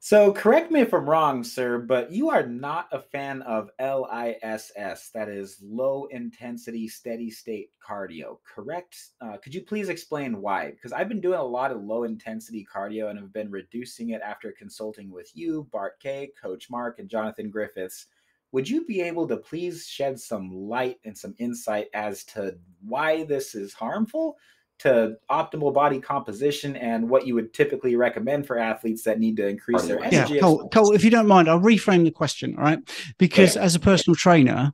So correct me if I'm wrong, sir, but you are not a fan of LISS, that is low intensity steady state cardio, correct? Could you please explain why? Because I've been doing a lot of low intensity cardio and have been reducing it after consulting with you, Bart Kay, Coach Mark, and Jonathan Griffiths. Would you be able to please shed some light and some insight as to why this is harmful to optimal body composition and what you would typically recommend for athletes that need to increase their energy? Yeah, Cole, if you don't mind, I'll reframe the question, all right? Because as a personal trainer,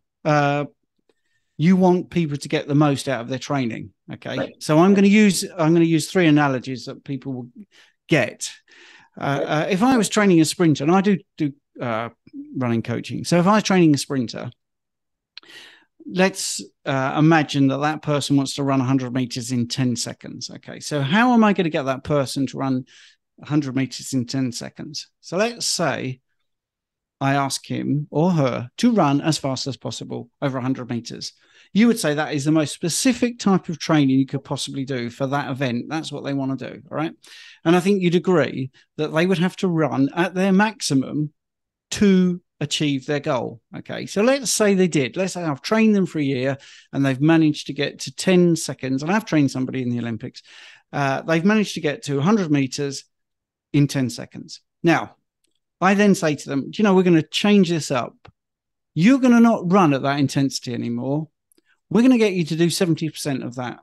you want people to get the most out of their training, okay? Right. So I'm going to use three analogies that people will get. If I was training a sprinter, and I do running coaching, so if I was training a sprinter, let's imagine that person wants to run 100 meters in 10 seconds. Okay, so how am I going to get that person to run 100 meters in 10 seconds? So let's say I ask him or her to run as fast as possible over 100 meters. You would say that is the most specific type of training you could possibly do for that event. That's what they want to do, all right? And I think you'd agree that they would have to run at their maximum to achieve their goal. Okay, so let's say they did. Let's say I've trained them for a year and they've managed to get to 10 seconds. And I've trained somebody in the Olympics. They've managed to get to 100 meters in 10 seconds. Now, I then say to them, we're going to change this up. You're going to not run at that intensity anymore. We're going to get you to do 70% of that.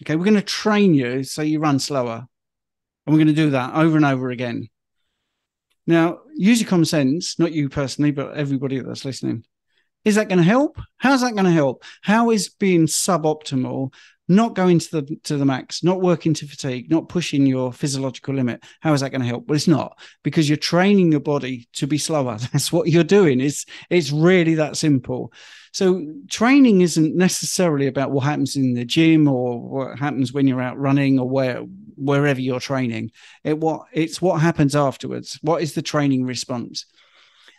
Okay, we're going to train you so you run slower. And we're going to do that over and over again. Now, use your common sense, not you personally, but everybody that's listening. Is that going to help? How's that going to help? How is being suboptimal, not going to the max, not working to fatigue, not pushing your physiological limit? How is that going to help? Well, it's not, because you're training your body to be slower. That's what you're doing. It's really that simple. So training isn't necessarily about what happens in the gym or what happens when you're out running or wherever you're training. It's what happens afterwards. What is the training response?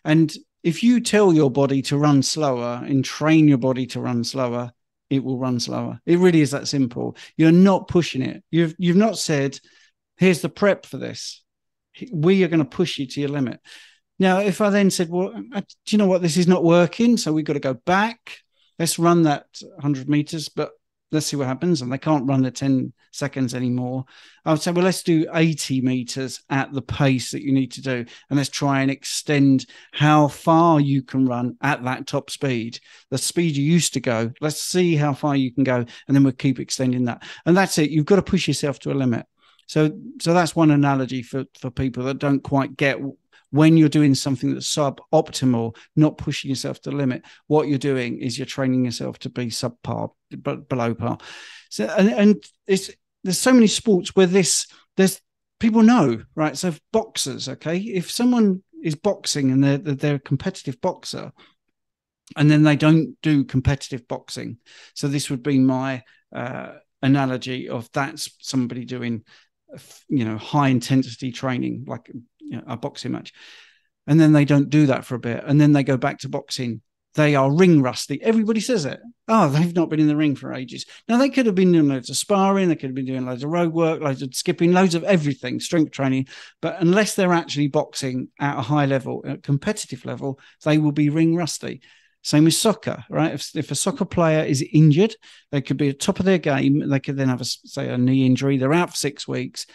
And if you tell your body to run slower and train your body to run slower, it will run slower. It really is that simple. You're not pushing it. You've not said, here's the prep for this. We are going to push you to your limit. Now, if I then said, well, do you know what? This is not working. So we've got to go back. Let's run that 100 meters, but let's see what happens. And they can't run the 10 seconds anymore. I would say, well, let's do 80 meters at the pace that you need to do. And let's try and extend how far you can run at that top speed, the speed you used to go. Let's see how far you can go. And then we'll keep extending that. And that's it. You've got to push yourself to a limit. So that's one analogy for people that don't quite get when you're doing something that's suboptimal, not pushing yourself to the limit. What you're doing is you're training yourself to be subpar, but below par. So, and there's so many sports where there's people know, right? So boxers, okay, if someone is boxing and they're a competitive boxer, and then they don't do competitive boxing, so this would be my analogy of that's somebody doing, high intensity training, like a boxing match, and then they don't do that for a bit, and then they go back to boxing. they are ring rusty. Everybody says it. Oh, they've not been in the ring for ages. Now, they could have been doing loads of sparring. They could have been doing loads of road work, loads of skipping, loads of everything, strength training. But unless they're actually boxing at a high level, at a competitive level, they will be ring rusty. Same with soccer, right? If a soccer player is injured, they could be at the top of their game. They could then have, a knee injury. They're out for 6 weeks.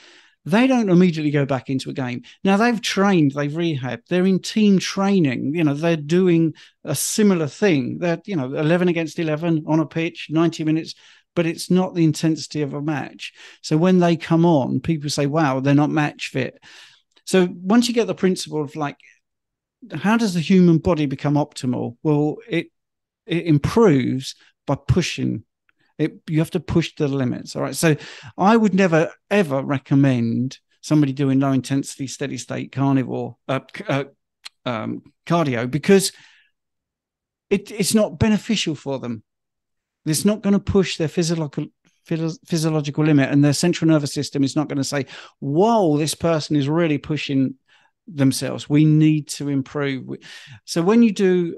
They don't immediately go back into a game. Now, they've trained, they've rehabbed, they're in team training. They're doing a similar thing. They're, 11 against 11 on a pitch, 90 minutes, but it's not the intensity of a match. So when they come on, people say, wow, they're not match fit. So once you get the principle of like, how does the human body become optimal? Well, it improves by pushing. You have to push the limits. All right. So I would never, ever recommend somebody doing low intensity, steady state cardio because it's not beneficial for them. It's not going to push their physiological limit, and their central nervous system is not going to say, whoa, this person is really pushing themselves. We need to improve. So when you do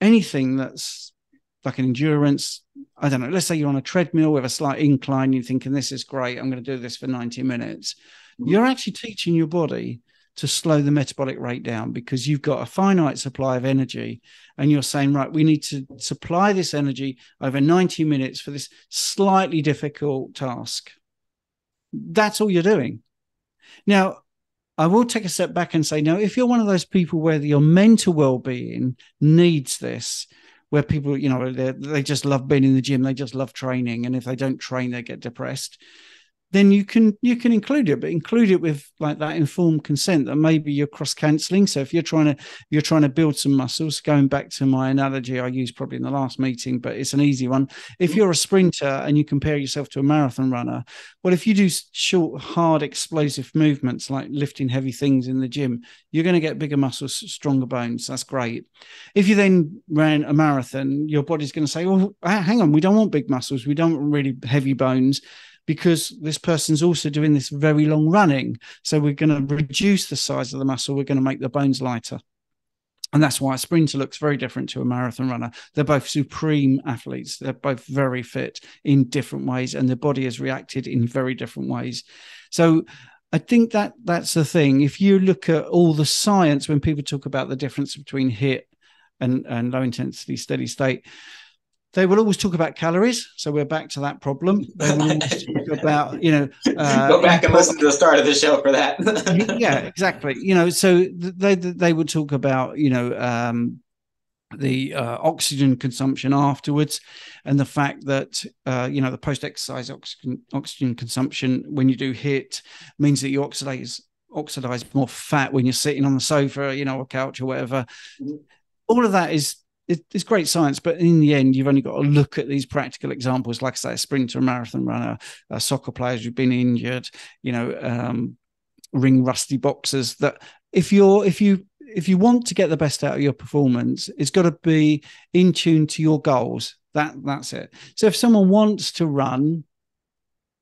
anything that's like an endurance, I don't know, let's say you're on a treadmill with a slight incline, you're thinking, this is great, I'm going to do this for 90 minutes. You're actually teaching your body to slow the metabolic rate down because you've got a finite supply of energy, and you're saying, right, we need to supply this energy over 90 minutes for this slightly difficult task. That's all you're doing. Now, I will take a step back and say, now, if you're one of those people where your mental well-being needs this, where people, they just love being in the gym, they just love training, and if they don't train, they get depressed, then you can include it, but include it with like that informed consent that maybe you're cross cancelling. So if you're trying to build some muscles, going back to my analogy I used probably in the last meeting, but it's an easy one. If you're a sprinter and you compare yourself to a marathon runner, well, if you do short, hard, explosive movements like lifting heavy things in the gym, you're going to get bigger muscles, stronger bones. That's great. If you then ran a marathon, your body's going to say, well, hang on, we don't want big muscles. We don't want really heavy bones, because this person's also doing this very long running. So we're going to reduce the size of the muscle. We're going to make the bones lighter. And that's why a sprinter looks very different to a marathon runner. They're both supreme athletes. They're both very fit in different ways, and their body has reacted in very different ways. So I think that's the thing. If you look at all the science, when people talk about the difference between HIIT and low intensity steady state, they will always talk about calories. So we're back to that problem. They will always talk about, go back and listen to the start of the show for that. Yeah, exactly. So they would talk about, the oxygen consumption afterwards, and the fact that, the post-exercise oxygen consumption when you do HIIT means that you oxidize more fat when you're sitting on the sofa, or couch or whatever. All of that is, it's great science, but in the end, you've only got to look at these practical examples, like I say, a sprinter, a marathon runner, soccer players who've been injured, ring rusty boxers. That if you want to get the best out of your performance, it's got to be in tune to your goals. That's it. So if someone wants to run,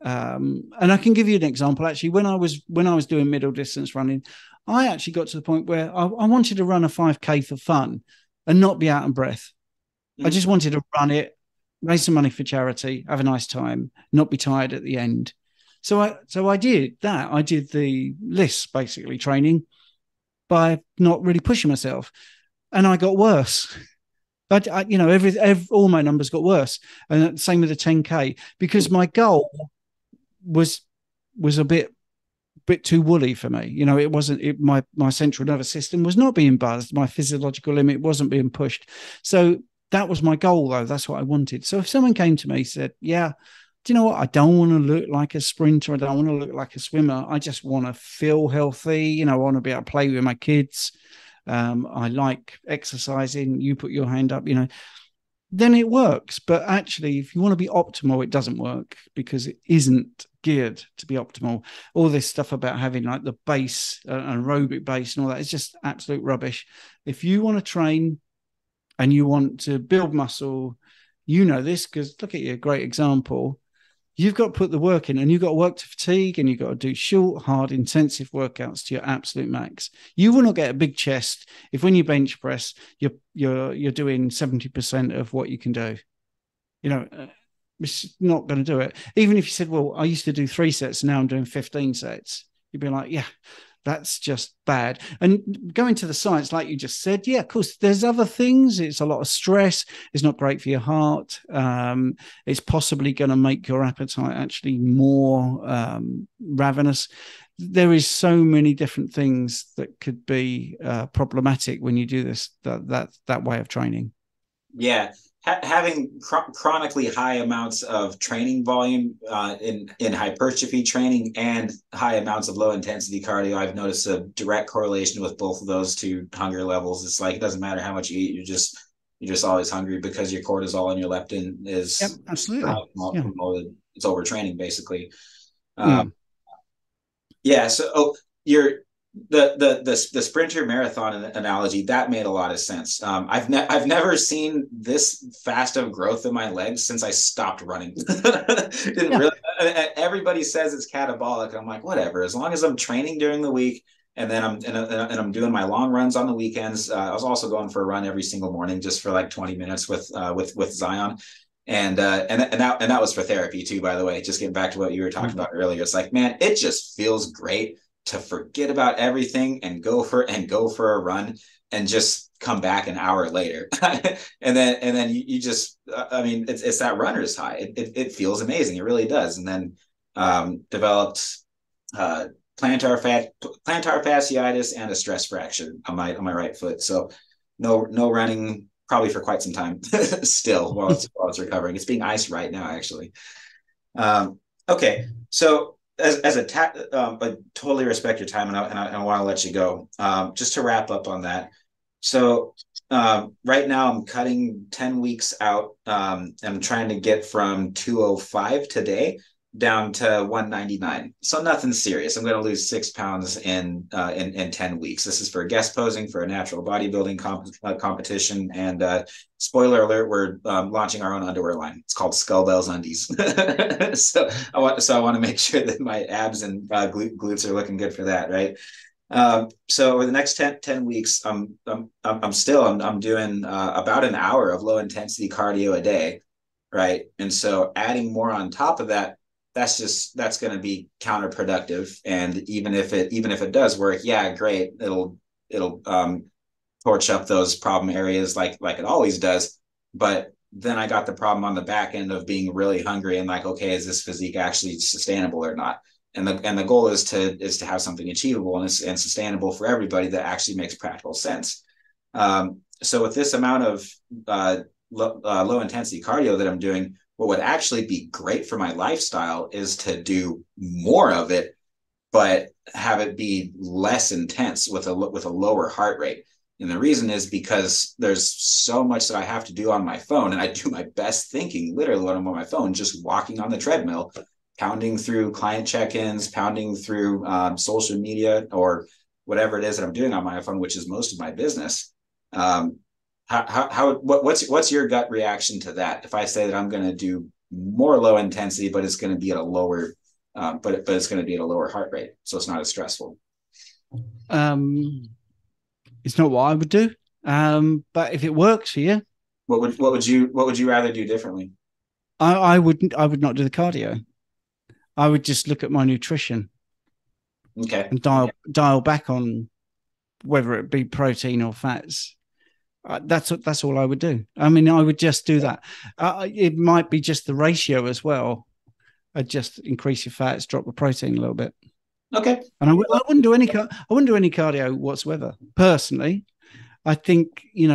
and I can give you an example. Actually, when I was doing middle distance running, I actually got to the point where I wanted to run a 5K for fun and not be out of breath. I just wanted to run it, raise some money for charity, have a nice time, not be tired at the end. So I did that. I did the list, basically training by not really pushing myself, and I got worse. All my numbers got worse, and same with the 10K, because my goal was a bit too woolly for me. It wasn't, my central nervous system was not being buzzed. My physiological limit wasn't being pushed. So that was my goal, though. That's what I wanted. So if someone came to me and said, yeah, do you know what? I don't want to look like a sprinter. I don't want to look like a swimmer. I just want to feel healthy. I want to be able to play with my kids. I like exercising. You put your hand up, then it works. But actually, if you want to be optimal, it doesn't work, because it isn't geared to be optimal. All this stuff about having like the base, aerobic base and all that is just absolute rubbish. If you want to train and you want to build muscle, this, because look at you, great example. You've got to put the work in, and you've got to work to fatigue, and you've got to do short, hard, intensive workouts to your absolute max. You will not get a big chest if when you bench press, you're doing 70% of what you can do. It's not going to do it. Even if you said, well, I used to do 3 sets, now I'm doing 15 sets. You'd be like, yeah, that's just bad. And going to the science, like you just said, yeah, of course, there's other things. It's a lot of stress. It's not great for your heart. It's possibly going to make your appetite actually more ravenous. There is so many different things that could be problematic when you do this, that way of training. Yeah. Having chronically high amounts of training volume in hypertrophy training and high amounts of low intensity cardio, I've noticed a direct correlation with both of those two hunger levels. It's like it doesn't matter how much you eat, you're just always hungry because your cortisol and your leptin is absolutely promoted. It's overtraining basically. So you're the sprinter marathon analogy that made a lot of sense. I've never seen this fast of growth in my legs since I stopped running. Really, everybody says it's catabolic. I'm like, whatever. As long as I'm training during the week, and then I'm doing my long runs on the weekends. I was also going for a run every single morning just for like 20 minutes with Zion. And that was for therapy too, by the way. Just getting back to what you were talking about earlier. It's like, man, it just feels great to forget about everything and go for a run and just come back an hour later. and then you just, I mean, it's that runner's high. It feels amazing. It really does. And then developed plantar fasciitis and a stress fracture on my right foot. So no running probably for quite some time still while it's recovering. It's being iced right now, actually. Okay. So I totally respect your time, and I want to let you go. Just to wrap up on that. So right now I'm cutting 10 weeks out. I'm trying to get from 205 today down to 199. So nothing serious. I'm going to lose 6 pounds in 10 weeks. This is for guest posing for a natural bodybuilding competition. And spoiler alert, we're launching our own underwear line. It's called Skull Bells Undies. So I want to make sure that my abs and glutes are looking good for that, right? So over the next 10 weeks, I'm doing about an hour of low intensity cardio a day, right? And so adding more on top of that, that's going to be counterproductive. And even if it does work, yeah, great. It'll torch up those problem areas like it always does. But then I got the problem on the back end of being really hungry and like, okay, is this physique actually sustainable or not? And the goal is to have something achievable and sustainable for everybody that actually makes practical sense. So with this amount of low intensity cardio that I'm doing, what would actually be great for my lifestyle is to do more of it, but have it be less intense with a lower heart rate. And the reason is because there's so much that I have to do on my phone, and I do my best thinking literally when I'm on my phone, just walking on the treadmill, pounding through client check-ins, pounding through social media or whatever it is that I'm doing on my phone, which is most of my business. What's your gut reaction to that? If I say that I'm going to do more low intensity, but it's going to be at a lower, but it's going to be at a lower heart rate, so it's not as stressful. It's not what I would do, but if it works for you, what would you rather do differently? I would not do the cardio. I would just look at my nutrition, okay, and dial back on whether it be protein or fats. That's all I would do. I mean, I would just do that. It might be just the ratio as well. I'd just increase your fats, drop the protein a little bit. Okay. And I wouldn't do any cardio whatsoever. Personally, I think you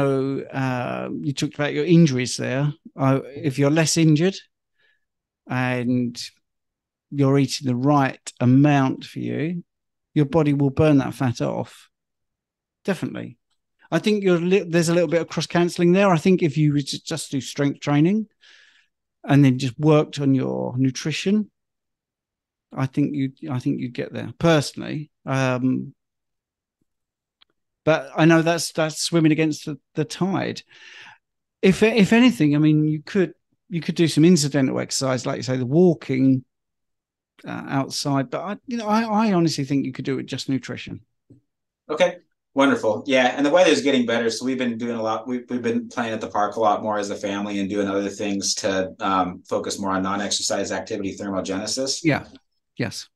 talked about your injuries there. If you're less injured and you're eating the right amount for you, your body will burn that fat off. Definitely. I think there's a little bit of cross cancelling there. I think if you just do strength training and then just worked on your nutrition, I think you'd get there personally. But I know that's swimming against the tide. If anything, I mean, you could you could do some incidental exercise, like you say, the walking outside. But I honestly think you could do it just nutrition. Okay. Wonderful. Yeah. And the weather's getting better. So we've been doing a lot. We've been playing at the park a lot more as a family and doing other things to focus more on non-exercise activity thermogenesis. Yeah. Yes.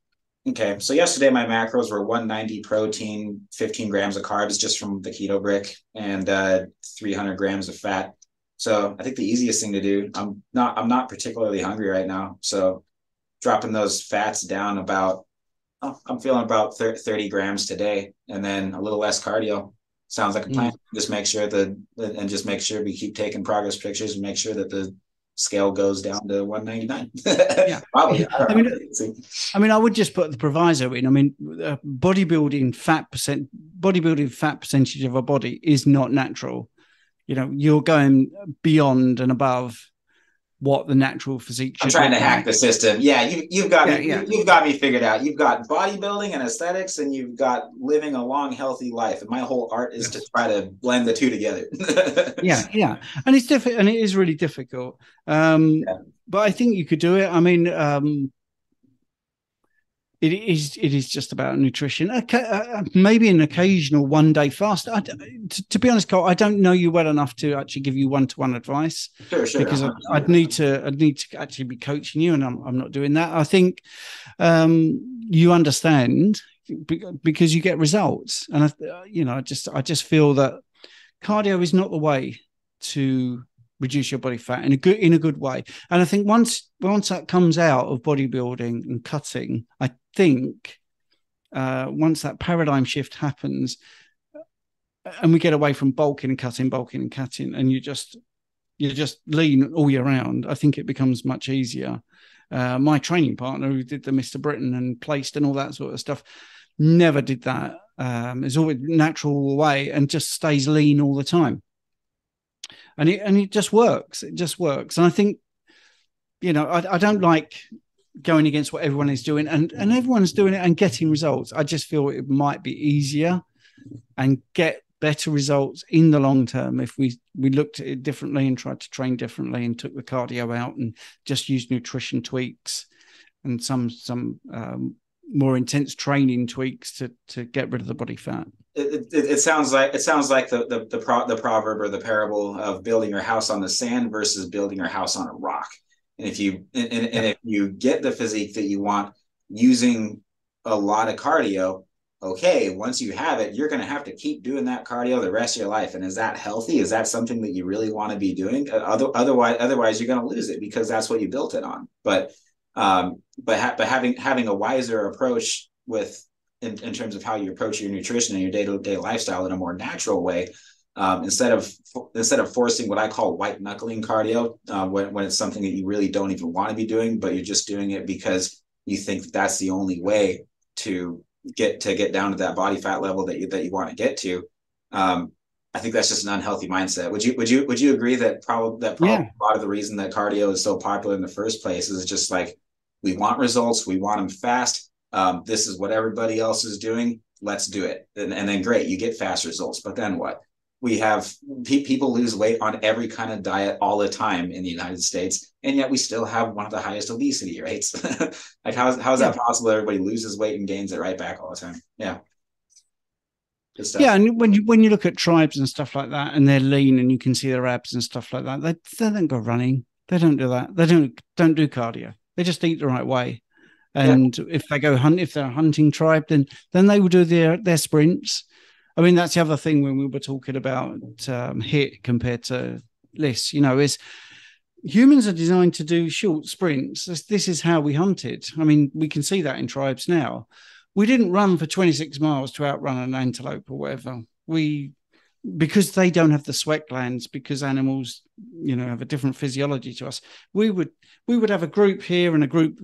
Okay. So yesterday my macros were 190 protein, 15 grams of carbs just from the keto brick, and 300 grams of fat. So I think the easiest thing to do, I'm not particularly hungry right now. So dropping those fats down I'm feeling about 30 grams today, and then a little less cardio. Sounds like a plan. Just make sure we keep taking progress pictures and make sure that the scale goes down to 199. Yeah. Probably. I would just put the proviso in. I mean, bodybuilding fat percentage of a body is not natural. You're going beyond and above what the natural physique should I'm trying to hack like. the system. Yeah, you've got me. You've got me figured out. You've got bodybuilding and aesthetics, and you've got living a long, healthy life. And my whole art is to try to blend the two together. yeah, and it's difficult, and it is really difficult. But I think you could do it. I mean, it is just about nutrition. Maybe an occasional one-day fast. To be honest, Cole, I don't know you well enough to actually give you one-to-one advice. Sure. Because I'd need to actually be coaching you, and I'm not doing that. I think you understand because you get results, and I just feel that cardio is not the way to reduce your body fat in a good way. And I think once that comes out of bodybuilding and cutting, I think once that paradigm shift happens and we get away from bulking and cutting, and you just lean all year round, I think it becomes much easier. My training partner who did the Mr. Britain and placed and all that sort of stuff never did that. It's always natural way and just stays lean all the time. And it just works. It just works. And I think, I don't like going against what everyone is doing, and everyone's doing it and getting results. I just feel it might be easier and get better results in the long term if we looked at it differently and tried to train differently and took the cardio out and just used nutrition tweaks and some more intense training tweaks to get rid of the body fat. It sounds like the proverb or the parable of building your house on the sand versus building your house on a rock. And if you get the physique that you want using a lot of cardio, okay, once you have it, you're going to have to keep doing that cardio the rest of your life. And is that healthy? Is that something that you really want to be doing? Otherwise you're going to lose it because that's what you built it on. But having a wiser approach in terms of how you approach your nutrition and your day-to-day lifestyle in a more natural way, instead of forcing what I call white knuckling cardio, when it's something that you really don't even want to be doing, but you're just doing it because you think that's the only way to get down to that body fat level that you want to get to. I think that's just an unhealthy mindset. Would you agree that probably a lot of the reason that cardio is so popular in the first place is just like, we want results, we want them fast. This is what everybody else is doing. Let's do it. And then great, you get fast results. But then what? We have people lose weight on every kind of diet all the time in the United States. And yet we still have one of the highest obesity rates. Like how is that possible? Everybody loses weight and gains it right back all the time. Yeah. Yeah, and when you look at tribes and stuff like that, and they're lean, and you can see their abs and stuff like that, they don't go running. They don't do that. They don't do cardio. They just eat the right way. And if they're a hunting tribe, then they will do their sprints. I mean, that's the other thing when we were talking about HIIT compared to LISS. Is humans are designed to do short sprints. This is how we hunted. I mean, we can see that in tribes now. We didn't run for 26 miles to outrun an antelope or whatever. Because they don't have the sweat glands, because animals, have a different physiology to us. We would have a group here and a group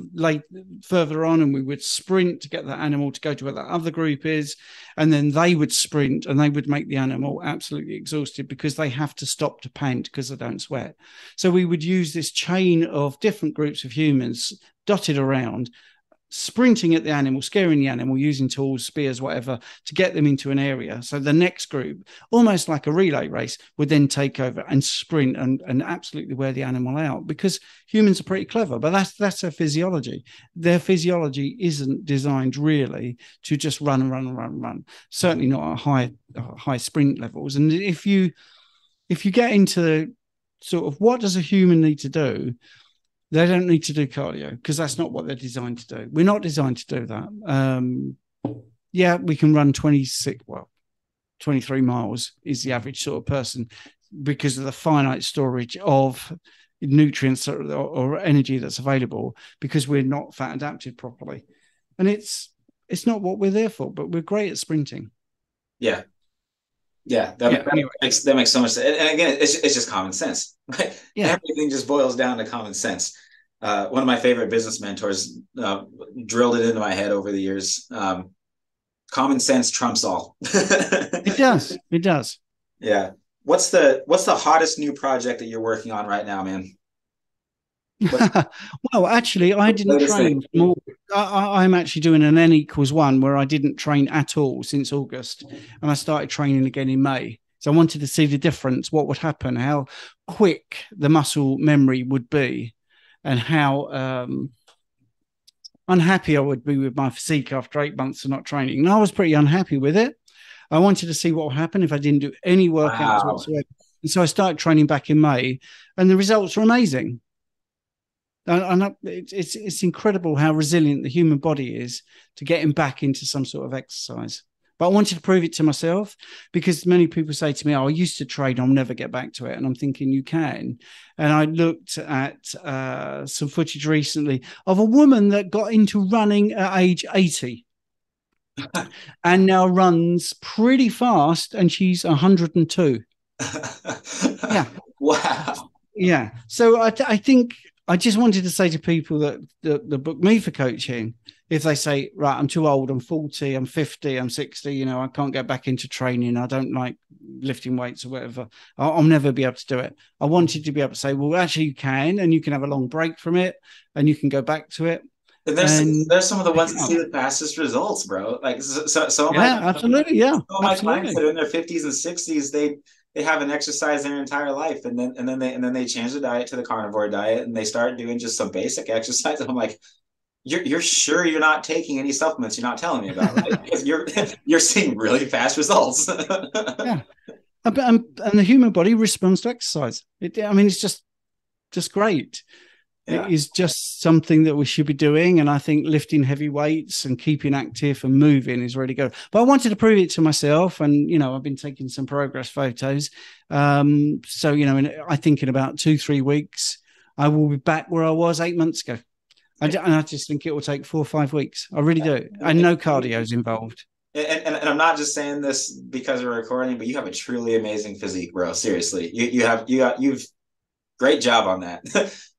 further on, and we would sprint to get that animal to go to where that other group is, and then they would sprint and they would make the animal absolutely exhausted because they have to stop to pant because they don't sweat. So we would use this chain of different groups of humans dotted around, sprinting at the animal, scaring the animal, using tools, spears, whatever, to get them into an area. So the next group, almost like a relay race, would then take over and sprint and absolutely wear the animal out, because humans are pretty clever, but that's their physiology. Their physiology isn't designed really to just run. Certainly not at high sprint levels. And if you get into sort of what does a human need to do, they don't need to do cardio, because that's not what they're designed to do. We're not designed to do that. Yeah, we can run 23 miles is the average sort of person, because of the finite storage of nutrients or energy that's available, because we're not fat adapted properly. And it's not what we're there for, but we're great at sprinting. Yeah. That makes so much sense. And again, it's just common sense. Right? Yeah. Everything just boils down to common sense. One of my favorite business mentors drilled it into my head over the years. Common sense trumps all. It does. Yeah. What's the hottest new project that you're working on right now, man? Well, actually, I didn't train. I'm actually doing an N=1 where I didn't train at all since August, and I started training again in May. So I wanted to see the difference, what would happen, how quick the muscle memory would be, and how unhappy I would be with my physique after 8 months of not training. And I was pretty unhappy with it. I wanted to see what would happen if I didn't do any workouts whatsoever. And so I started training back in May, and the results were amazing. And it's incredible how resilient the human body is to getting back into some sort of exercise. But I wanted to prove it to myself, because many people say to me, "Oh, I used to train, I'll never get back to it." And I'm thinking, you can. And I looked at some footage recently of a woman that got into running at age 80 and now runs pretty fast, and she's 102. Yeah. Wow. Yeah. So I think I just wanted to say to people that book me for coaching, if they say, right, I'm too old, I'm 40, I'm 50, I'm 60, I can't get back into training, I don't like lifting weights or whatever, I'll never be able to do it. I wanted to be able to say, well, actually you can, and you can have a long break from it, and you can go back to it. And there's some of the ones that see the fastest results, bro. Like absolutely, yeah. Some of my clients that are in their 50s and 60s, they haven't exercised their entire life, and then they change the diet to the carnivore diet, and they start doing just some basic exercise. And I'm like, you're sure you're not taking any supplements you're not telling me about, right? Because you're seeing really fast results. Yeah, and the human body responds to exercise. It's just great. Yeah. It is just something that we should be doing. And I think lifting heavy weights and keeping active and moving is really good. But I wanted to prove it to myself. And, I've been taking some progress photos. So, I think in about 2-3 weeks, I will be back where I was 8 months ago. And I just think it will take 4 or 5 weeks. I really do. And no cardio is involved. And I'm not just saying this because we're recording, but you have a truly amazing physique, bro. Seriously. You've great job on that.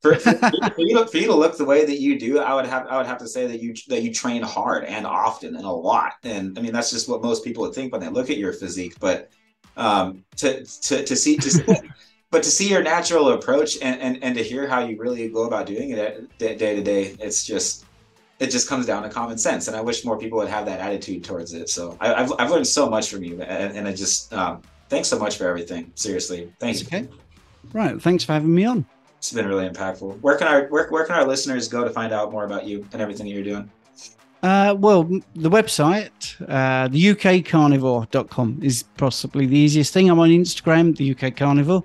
for you to look the way that you do, I would have to say that you train hard and often and a lot. And I mean, that's just what most people would think when they look at your physique. But to see your natural approach and to hear how you really go about doing it day to day, it just comes down to common sense. And I wish more people would have that attitude towards it. So I've learned so much from you, and I just thanks so much for everything. Seriously, thanks. Okay. Right. Thanks for having me on. It's been really impactful. Where can our listeners go to find out more about you and everything that you're doing? Well, the website, theukcarnivore.com is possibly the easiest thing. I'm on Instagram, the UK Carnivore.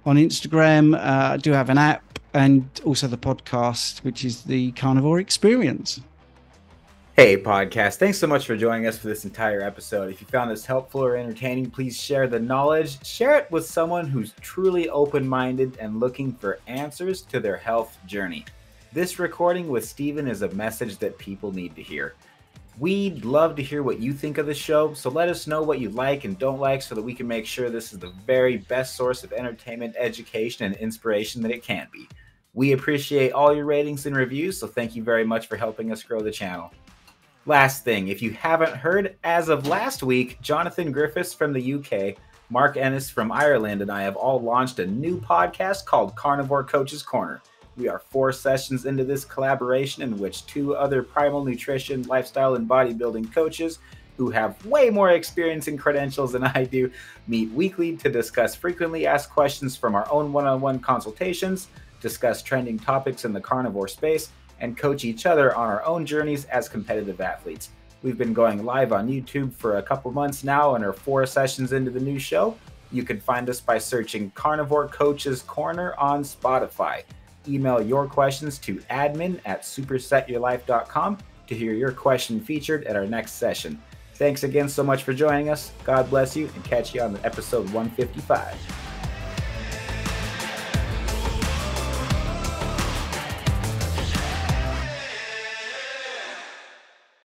On Instagram, I do have an app, and also the podcast, which is the Carnivore Experience. Hey, podcast. Thanks so much for joining us for this entire episode. If you found this helpful or entertaining, please share the knowledge. Share it with someone who's truly open-minded and looking for answers to their health journey. This recording with Steven is a message that people need to hear. We'd love to hear what you think of the show, so let us know what you like and don't like so that we can make sure this is the very best source of entertainment, education, and inspiration that it can be. We appreciate all your ratings and reviews, so thank you very much for helping us grow the channel. Last thing, if you haven't heard, as of last week, Jonathan Griffiths from the UK, Mark Ennis from Ireland, and I have all launched a new podcast called Carnivore Coach's Corner. We are 4 sessions into this collaboration in which 2 other Primal Nutrition, Lifestyle, and Bodybuilding coaches who have way more experience and credentials than I do meet weekly to discuss frequently asked questions from our own one-on-one consultations, discuss trending topics in the carnivore space, and coach each other on our own journeys as competitive athletes. We've been going live on YouTube for a couple months now and are 4 sessions into the new show. You can find us by searching Carnivore Coaches Corner on Spotify. Email your questions to admin@supersetyourlife.com to hear your question featured at our next session. Thanks again so much for joining us. God bless you, and catch you on episode 155.